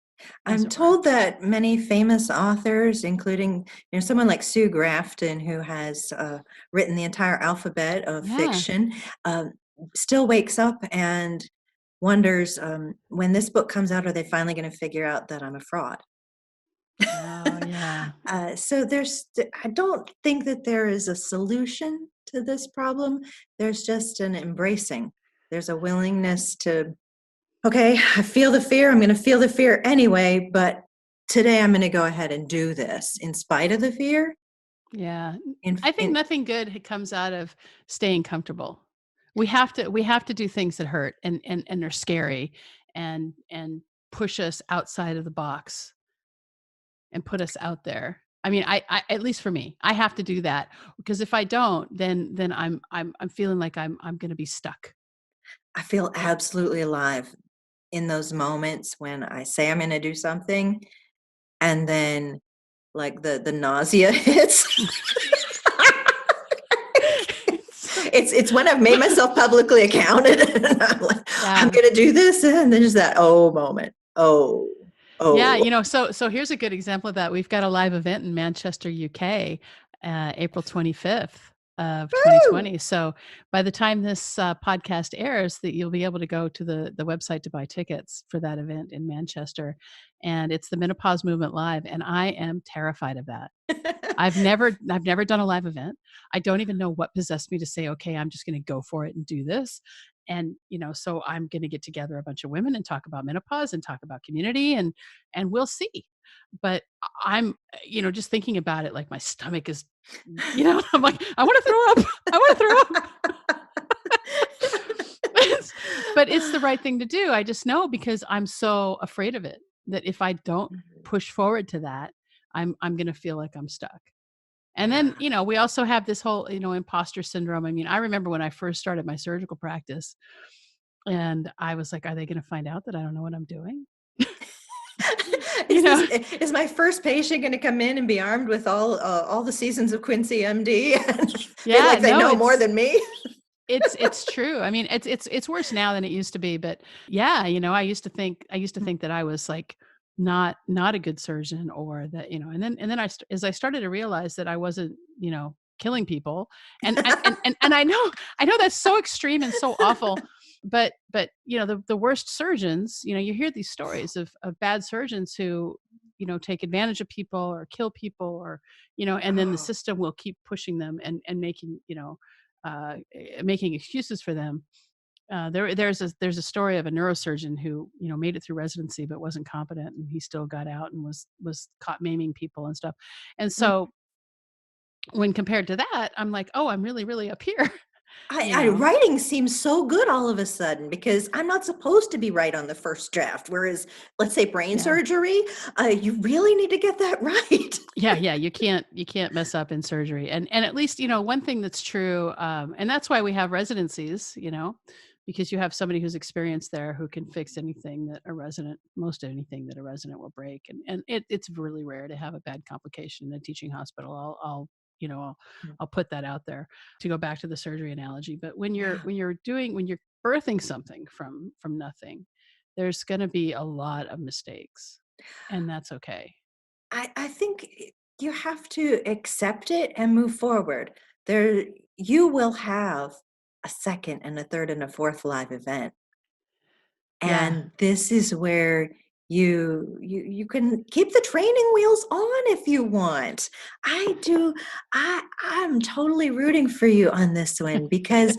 as I'm it were. told that many famous authors, including someone like Sue Grafton, who has written the entire alphabet of Yeah. fiction, um, still wakes up and wonders when this book comes out, are they finally going to figure out that I'm a fraud? Oh, yeah. So I don't think that there is a solution to this problem. There's just an embracing. There's a willingness to, okay, I feel the fear. I'm going to feel the fear anyway, but today I'm going to go ahead and do this in spite of the fear. Yeah. In, I think in nothing good comes out of staying comfortable. We have to do things that hurt and are scary and push us outside of the box and put us out there. I mean, I at least for me, I have to do that because if I don't, then I'm feeling like I'm going to be stuck. I feel absolutely alive in those moments when I say I'm going to do something and then like the nausea hits. So It's when I've made myself publicly accounted and I'm like, I'm yeah. gonna do this, and then there's that oh moment. Oh, Yeah, oh. so here's a good example of that. We've got a live event in Manchester, UK, April 25th of Woo! 2020. So by the time this podcast airs, that you'll be able to go to the website to buy tickets for that event in Manchester, and it's the Menopause Movement Live, and I am terrified of that. I've never done a live event. I don't even know what possessed me to say, "Okay, I'm just gonna go for it and do this." And, so I'm gonna get together a bunch of women and talk about menopause and talk about community and we'll see. But I'm, just thinking about it, like my stomach is, I'm like, I wanna throw up. I wanna throw up. But it's the right thing to do. I just know because I'm so afraid of it that if I don't Mhm. push forward to that, I'm gonna feel like I'm stuck. And then, Yeah. we also have this whole, imposter syndrome. I mean, I remember when I first started my surgical practice and I was like, are they going to find out that I don't know what I'm doing? you know, Is my first patient gonna come in and be armed with all the seasons of Quincy MD and feel yeah, like they no, know more than me? it's true. I mean, it's worse now than it used to be, but yeah, I used to think that I was like not a good surgeon or that, and then as I started to realize that I wasn't, killing people and I know that's so extreme and so awful, but the worst surgeons, you hear these stories of bad surgeons who, take advantage of people or kill people or, and then the Oh. system will keep pushing them and making, making excuses for them. There's a story of a neurosurgeon who made it through residency but wasn't competent, and he still got out and was caught maiming people and stuff. And so when compared to that, I'm like, oh, I'm really up here, you I know. writing seems so good all of a sudden because I'm not supposed to be right on the first draft. Whereas, let's say brain Yeah. surgery, you really need to get that right. Yeah, you can't mess up in surgery. And at least, one thing that's true, and that's why we have residencies, because you have somebody who's experienced there who can fix anything that a resident most anything that a resident will break. And it's really rare to have a bad complication in a teaching hospital. I'll you know, I'll, Mm. I'll put that out there to go back to the surgery analogy. But when you're Yeah. when you're birthing something from nothing, there's going to be a lot of mistakes, and that's okay. I think you have to accept it and move forward. There, you will have a second and a third and a fourth live event. Yeah. And this is where you can keep the training wheels on if you want. I do I'm totally rooting for you on this one because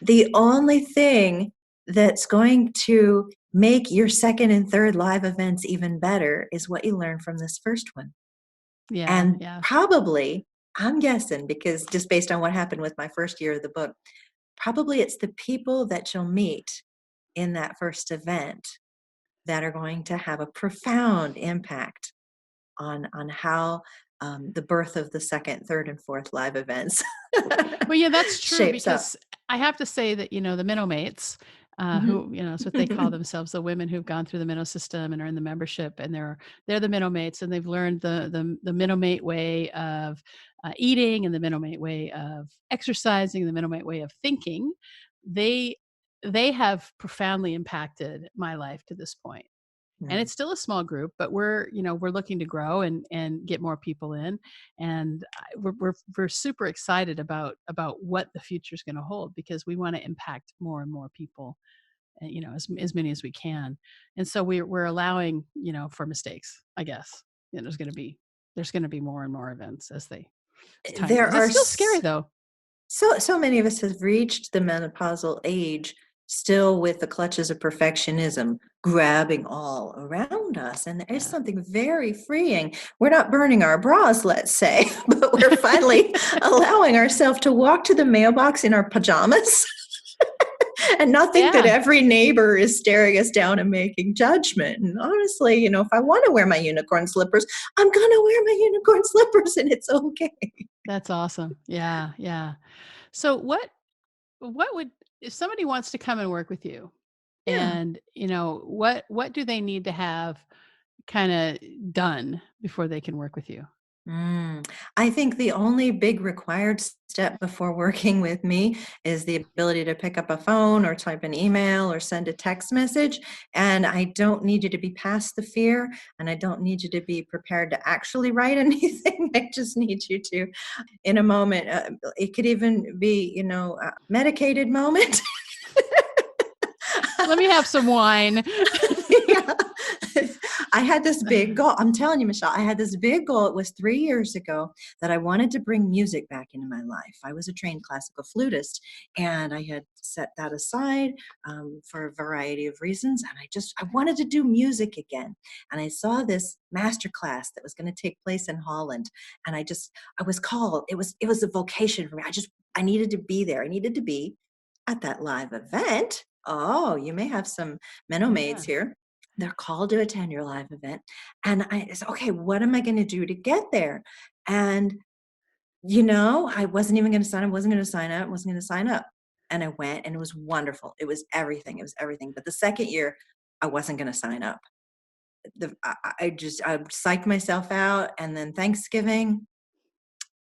the only thing that's going to make your second and third live events even better is what you learn from this first one. Yeah, And yeah. probably, I'm guessing because just based on what happened with my first year of the book, probably it's the people that you'll meet in that first event that are going to have a profound impact on how the birth of the second, third, and fourth live events Well, yeah, that's true shapes up. because I have to say that, the Menomates, Mhm. who, is what they call themselves, the women who've gone through the Minnow system and are in the membership, and they're the Menomates, and they've learned the Menomate way of eating and the Menomate way of exercising, the Menomate way of thinking. They they have profoundly impacted my life to this point. And Mm. it's still a small group, but we're looking to grow and get more people in, and we're super excited about what the future is going to hold because we want to impact more and more people, as many as we can, and so we're allowing for mistakes, I guess. there's going to be more and more events as time There goes. are It's still scary though. so many of us have reached the menopausal age still with the clutches of perfectionism grabbing all around us. And there is Yeah. something very freeing. We're not burning our bras, let's say, but we're finally allowing ourselves to walk to the mailbox in our pajamas and not think that Yeah. every neighbor is staring us down and making judgment. And honestly, if I want to wear my unicorn slippers, I'm going to wear my unicorn slippers and it's okay. That's awesome. Yeah. Yeah. So what would, if somebody wants to come and work with you, Yeah. and what do they need to have kind of done before they can work with you? I think the only big required step before working with me is the ability to pick up a phone or type an email or send a text message. And I don't need you to be past the fear, and I don't need you to be prepared to actually write anything. I just need you to, in a moment, it could even be, a medicated moment. Let me have some wine. Yeah. I had this big goal. I'm telling you, Michelle, I had this big goal. It was 3 years ago that I wanted to bring music back into my life. I was a trained classical flutist, and I had set that aside for a variety of reasons. And I wanted to do music again. And I saw this master class that was going to take place in Holland. And I was called. It was a vocation for me. I needed to be there. I needed to be at that live event. Oh, you may have some Yeah. Menomaids here. They're called to attend your live event. And I said, okay, what am I going to do to get there? And, I wasn't even going to sign up, wasn't going to sign up, wasn't going to sign up. And I went, and it was wonderful. It was everything. It was everything. But the second year, I wasn't going to sign up. I psyched myself out. And then Thanksgiving,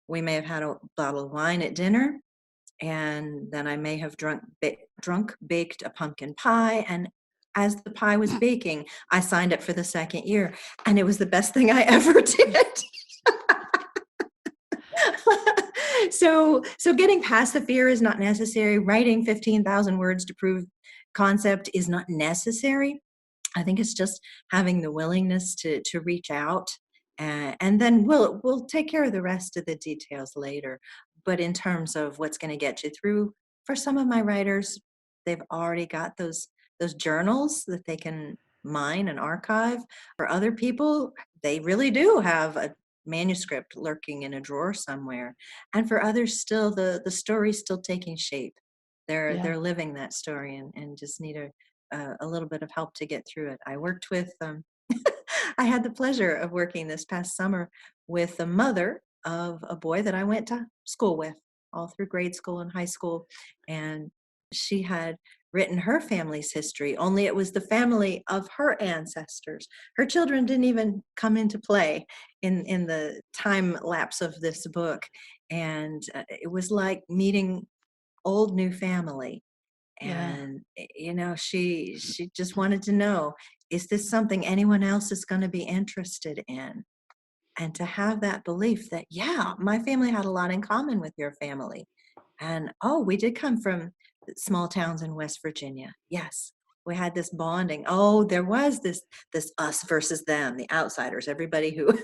we may have had a bottle of wine at dinner, and then I may have baked a pumpkin pie. And as the pie was baking, I signed up for the second year, and it was the best thing I ever did. So getting past the fear is not necessary. Writing 15,000 words to prove concept is not necessary. I think it's just having the willingness to reach out, and then we'll take care of the rest of the details later. But in terms of what's going to get you through, for some of my writers, they've already got those journals that they can mine and archive. For other people, they really do have a manuscript lurking in a drawer somewhere. And for others, still the story's still taking shape. Yeah. They're living that story, and just need a little bit of help to get through it. I worked with, I had the pleasure of working this past summer with the mother of a boy that I went to school with all through grade school and high school. And she had written her family's history, only it was the family of her ancestors. Her children didn't even come into play in the time lapse of this book. And it was like meeting old new family. Yeah. And she just wanted to know, is this something anyone else is going to be interested in? And to have that belief that, yeah, my family had a lot in common with your family. And oh, we did come from small towns in West Virginia. Yes, we had this bonding. Oh, there was this us versus them, the outsiders, everybody who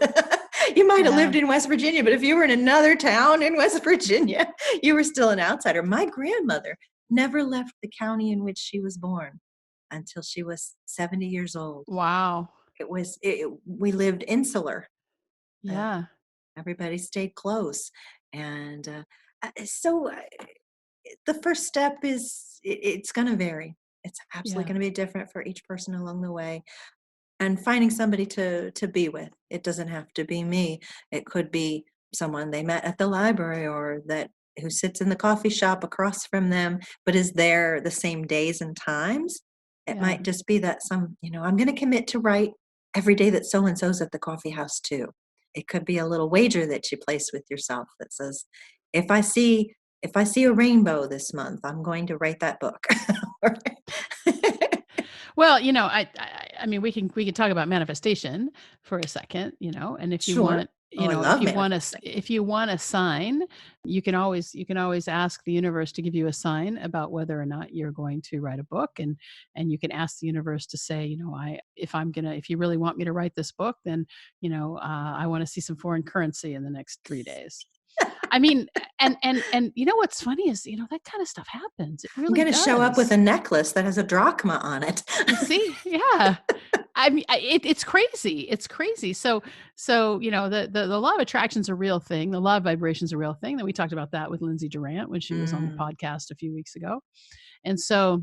you might have Yeah. lived in West Virginia, but if you were in another town in West Virginia, you were still an outsider. My grandmother never left the county in which she was born until she was 70 years old. Wow. We lived insular. Uh, Yeah. Everybody stayed close. And the first step is it's going to vary. It's absolutely Yeah. going to be different for each person along the way. And finding somebody to be with. It doesn't have to be me. It could be someone they met at the library, or that who sits in the coffee shop across from them but is there the same days and times. It Yeah. might just be that I'm going to commit to write every day that so and so's at the coffee house too. It could be a little wager that you place with yourself that says, if I see if I see a rainbow this month, I'm going to write that book. Well, I mean, we can talk about manifestation for a second, and if you Sure. want Oh, I If love you want to, manifesting. if you want a sign, you can always ask the universe to give you a sign about whether or not you're going to write a book, and you can ask the universe to say, if you really want me to write this book, then I want to see some foreign currency in the next 3 days. I mean, and what's funny is that kind of stuff happens. It I'm really gonna show up with does. a necklace that has a drachma on it. You see? Yeah. I mean, it's crazy. It's crazy. So the law of attraction is a real thing. The law of vibration is a real thing. That we talked about that with Lindsay Durant when she was on the Mm, podcast a few weeks ago. And so,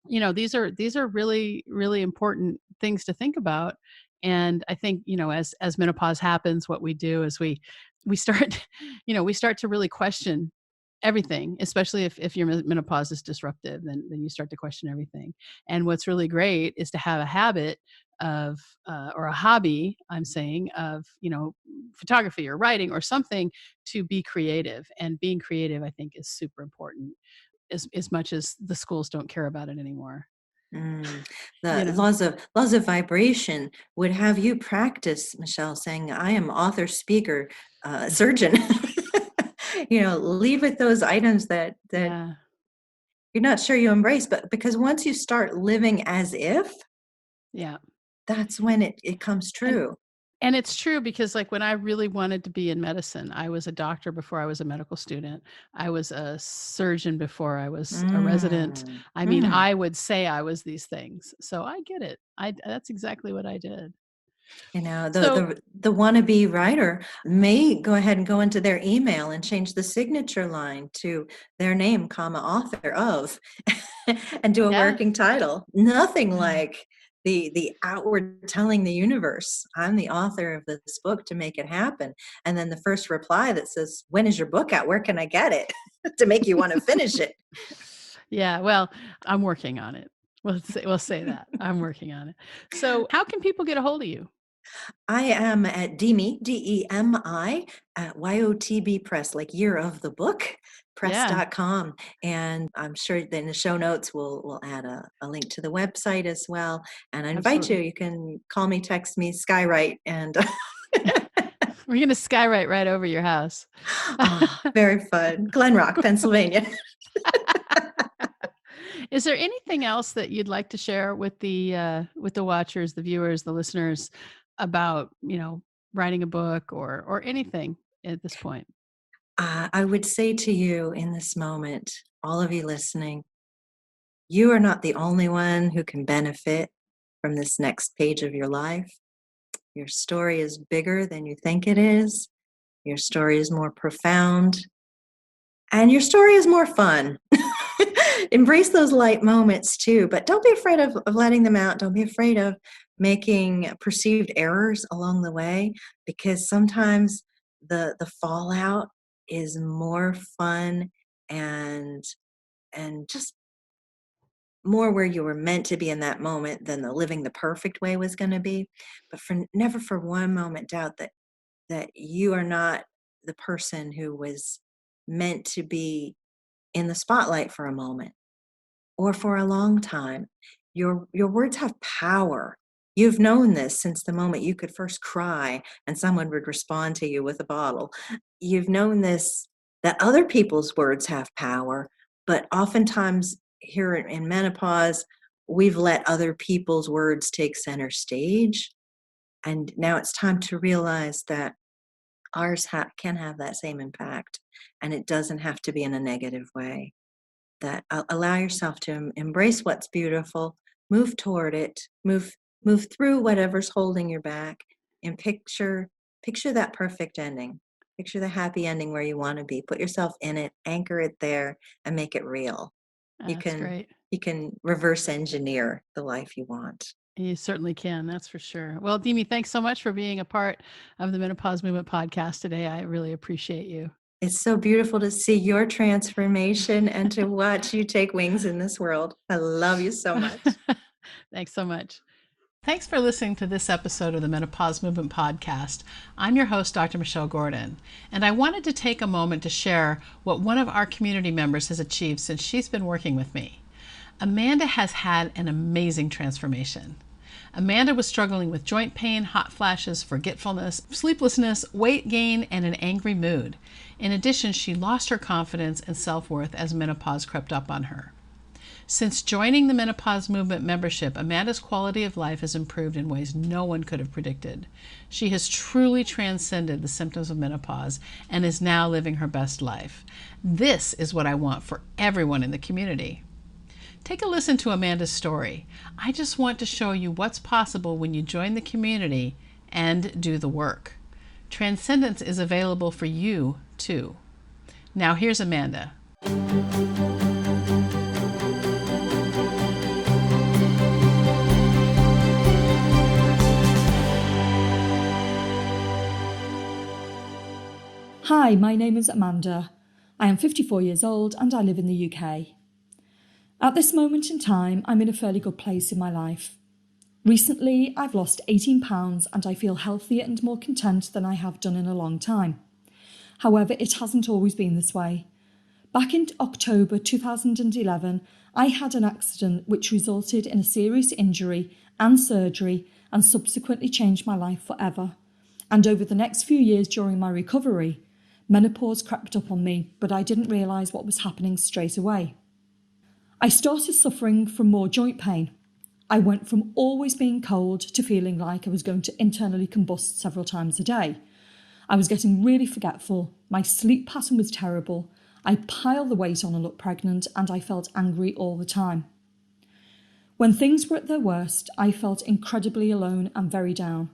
these are really, really important things to think about. And I think, as menopause happens, what we do is we start, we start to really question everything, especially if your menopause is disruptive, then you start to question everything. And what's really great is to have a habit of or a hobby, I'm saying, of photography or writing or something, to be creative. And being creative, I think, is super important, as much as the schools don't care about it anymore. mm. The You know? laws of vibration would have you practice, Michelle, saying, "I am author, speaker, surgeon." Leave with those items that Yeah. you're not sure you embrace, but because once you start living as if, Yeah. that's when it comes And true. and it's true, because, like, when I really wanted to be in medicine, I was a doctor before I was a medical student. I was a surgeon before I was a resident. Mm, I mean, mm. I would say I was these things. So I get it. That's exactly what I did. The So, the wannabe writer may go ahead and go into their email and change the signature line to their name, comma, author of, and do a yeah. working title. Nothing Yeah. like the outward telling the universe, I'm the author of this book to make it happen. And then the first reply that says, when is your book out? Where can I get it? To make you want to finish it. Yeah, well, I'm working on it. We'll say that. I'm working on it. So, how can people get a hold of you? I am at Demi, Demi, at YOTB Press, like year of the book, Yeah, press.com. And I'm sure that in the show notes, we'll add a link to the website as well. And I invite you, absolutely. you can call me, text me, skywrite. And We're gonna skywrite right over your house. very fun. Glen Rock, Pennsylvania. Is there anything else that you'd like to share with the watchers, the viewers, the listeners, about writing a book, or anything at this point? I would say to you in this moment, all of you listening, you are not the only one who can benefit from this next page of your life. Your story is bigger than you think it is. Your story is more profound, and your story is more fun. Embrace those light moments too, but don't be afraid of letting them out. Don't be afraid of making perceived errors along the way, because sometimes the fallout is more fun and just more where you were meant to be in that moment than the living the perfect way was going to be. But never for one moment doubt that you are not the person who was meant to be in the spotlight for a moment or for a long time. Your words have power. You've known this since the moment you could first cry and someone would respond to you with a bottle. You've known this, that other people's words have power, but oftentimes here in menopause, we've let other people's words take center stage. And now it's time to realize that ours can have that same impact, and it doesn't have to be in a negative way. That allow yourself to embrace what's beautiful, move toward it, move through whatever's holding you back, and picture that perfect ending. Picture the happy ending where you want to be. Put yourself in it, anchor it there, and make it real. You That's can great. you can reverse engineer the life you want. You certainly can. That's for sure. Well, Demi, thanks so much for being a part of the Menopause Movement podcast today. I really appreciate you. It's so beautiful to see your transformation and to watch you take wings in this world. I love you so much. Thanks so much. Thanks for listening to this episode of the Menopause Movement Podcast. I'm your host, Dr. Michelle Gordon, and I wanted to take a moment to share what one of our community members has achieved since she's been working with me. Amanda has had an amazing transformation. Amanda was struggling with joint pain, hot flashes, forgetfulness, sleeplessness, weight gain, and an angry mood. In addition, she lost her confidence and self-worth as menopause crept up on her. Since joining the Menopause Movement membership, Amanda's quality of life has improved in ways no one could have predicted. She has truly transcended the symptoms of menopause and is now living her best life. This is what I want for everyone in the community. Take a listen to Amanda's story. I just want to show you what's possible when you join the community and do the work. Transcendence is available for you, too. Now here's Amanda. Hi, my name is Amanda. I am 54 years old and I live in the UK. At this moment in time, I'm in a fairly good place in my life. Recently, I've lost 18 pounds and I feel healthier and more content than I have done in a long time. However, it hasn't always been this way. Back in October 2011, I had an accident which resulted in a serious injury and surgery and subsequently changed my life forever. And over the next few years during my recovery, menopause crept up on me, but I didn't realise what was happening straight away. I started suffering from more joint pain. I went from always being cold to feeling like I was going to internally combust several times a day. I was getting really forgetful, my sleep pattern was terrible, I piled the weight on and looked pregnant, and I felt angry all the time. When things were at their worst, I felt incredibly alone and very down.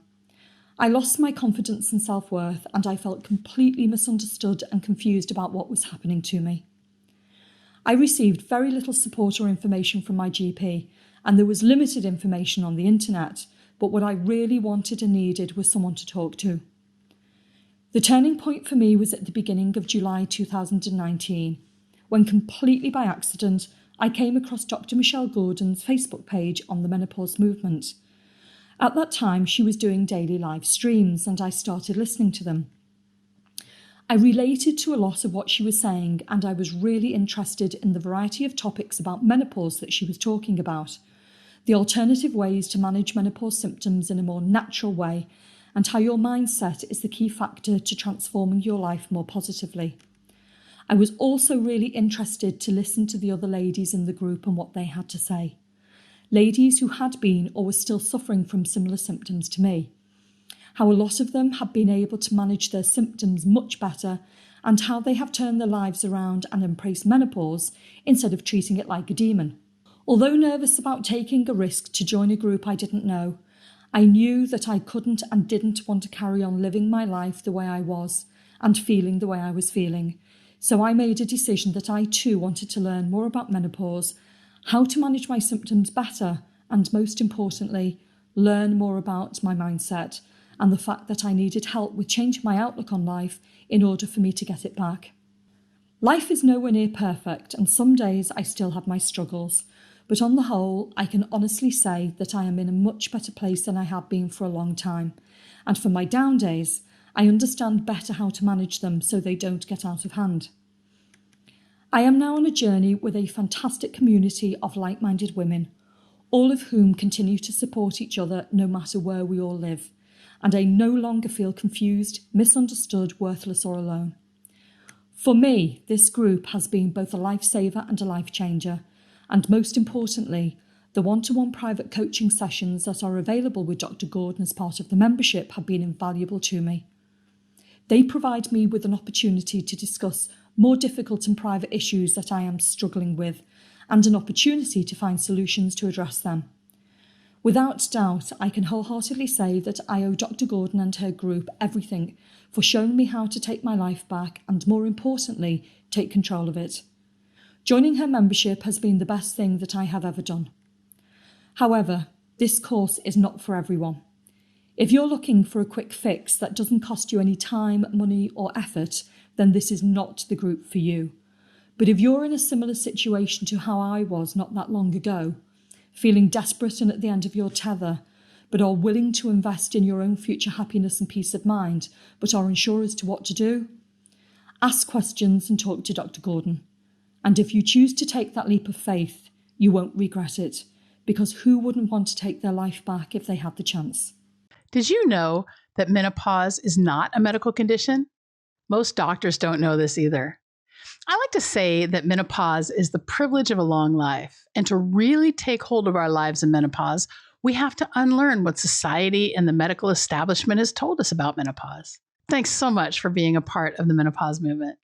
I lost my confidence and self-worth, and I felt completely misunderstood and confused about what was happening to me. I received very little support or information from my GP, and there was limited information on the internet, but what I really wanted and needed was someone to talk to. The turning point for me was at the beginning of July 2019, when completely by accident, I came across Dr. Michelle Gordon's Facebook page on the Menopause Movement. At that time, she was doing daily live streams and I started listening to them. I related to a lot of what she was saying and I was really interested in the variety of topics about menopause that she was talking about, the alternative ways to manage menopause symptoms in a more natural way, and how your mindset is the key factor to transforming your life more positively. I was also really interested to listen to the other ladies in the group and what they had to say. Ladies who had been or were still suffering from similar symptoms to me. How a lot of them had been able to manage their symptoms much better and how they have turned their lives around and embraced menopause instead of treating it like a demon. Although nervous about taking a risk to join a group I didn't know, I knew that I couldn't and didn't want to carry on living my life the way I was and feeling the way I was feeling. So I made a decision that I too wanted to learn more about menopause, how to manage my symptoms better, and most importantly, learn more about my mindset and the fact that I needed help with changing my outlook on life in order for me to get it back. Life is nowhere near perfect, and some days I still have my struggles, but on the whole, I can honestly say that I am in a much better place than I have been for a long time, and for my down days, I understand better how to manage them so they don't get out of hand. I am now on a journey with a fantastic community of like-minded women, all of whom continue to support each other no matter where we all live, and I no longer feel confused, misunderstood, worthless or alone. For me, this group has been both a lifesaver and a life changer, and most importantly, the one-to-one private coaching sessions that are available with Dr. Gordon as part of the membership have been invaluable to me. They provide me with an opportunity to discuss more difficult and private issues that I am struggling with, and an opportunity to find solutions to address them. Without doubt, I can wholeheartedly say that I owe Dr. Gordon and her group everything for showing me how to take my life back and, more importantly, take control of it. Joining her membership has been the best thing that I have ever done. However, this course is not for everyone. If you're looking for a quick fix that doesn't cost you any time, money or effort, then this is not the group for you. But if you're in a similar situation to how I was not that long ago, feeling desperate and at the end of your tether, but are willing to invest in your own future happiness and peace of mind, but are unsure as to what to do, ask questions and talk to Dr. Gordon. And if you choose to take that leap of faith, you won't regret it, because who wouldn't want to take their life back if they had the chance? Did you know that menopause is not a medical condition? Most doctors don't know this either. I like to say that menopause is the privilege of a long life. And to really take hold of our lives in menopause, we have to unlearn what society and the medical establishment has told us about menopause. Thanks so much for being a part of the menopause movement.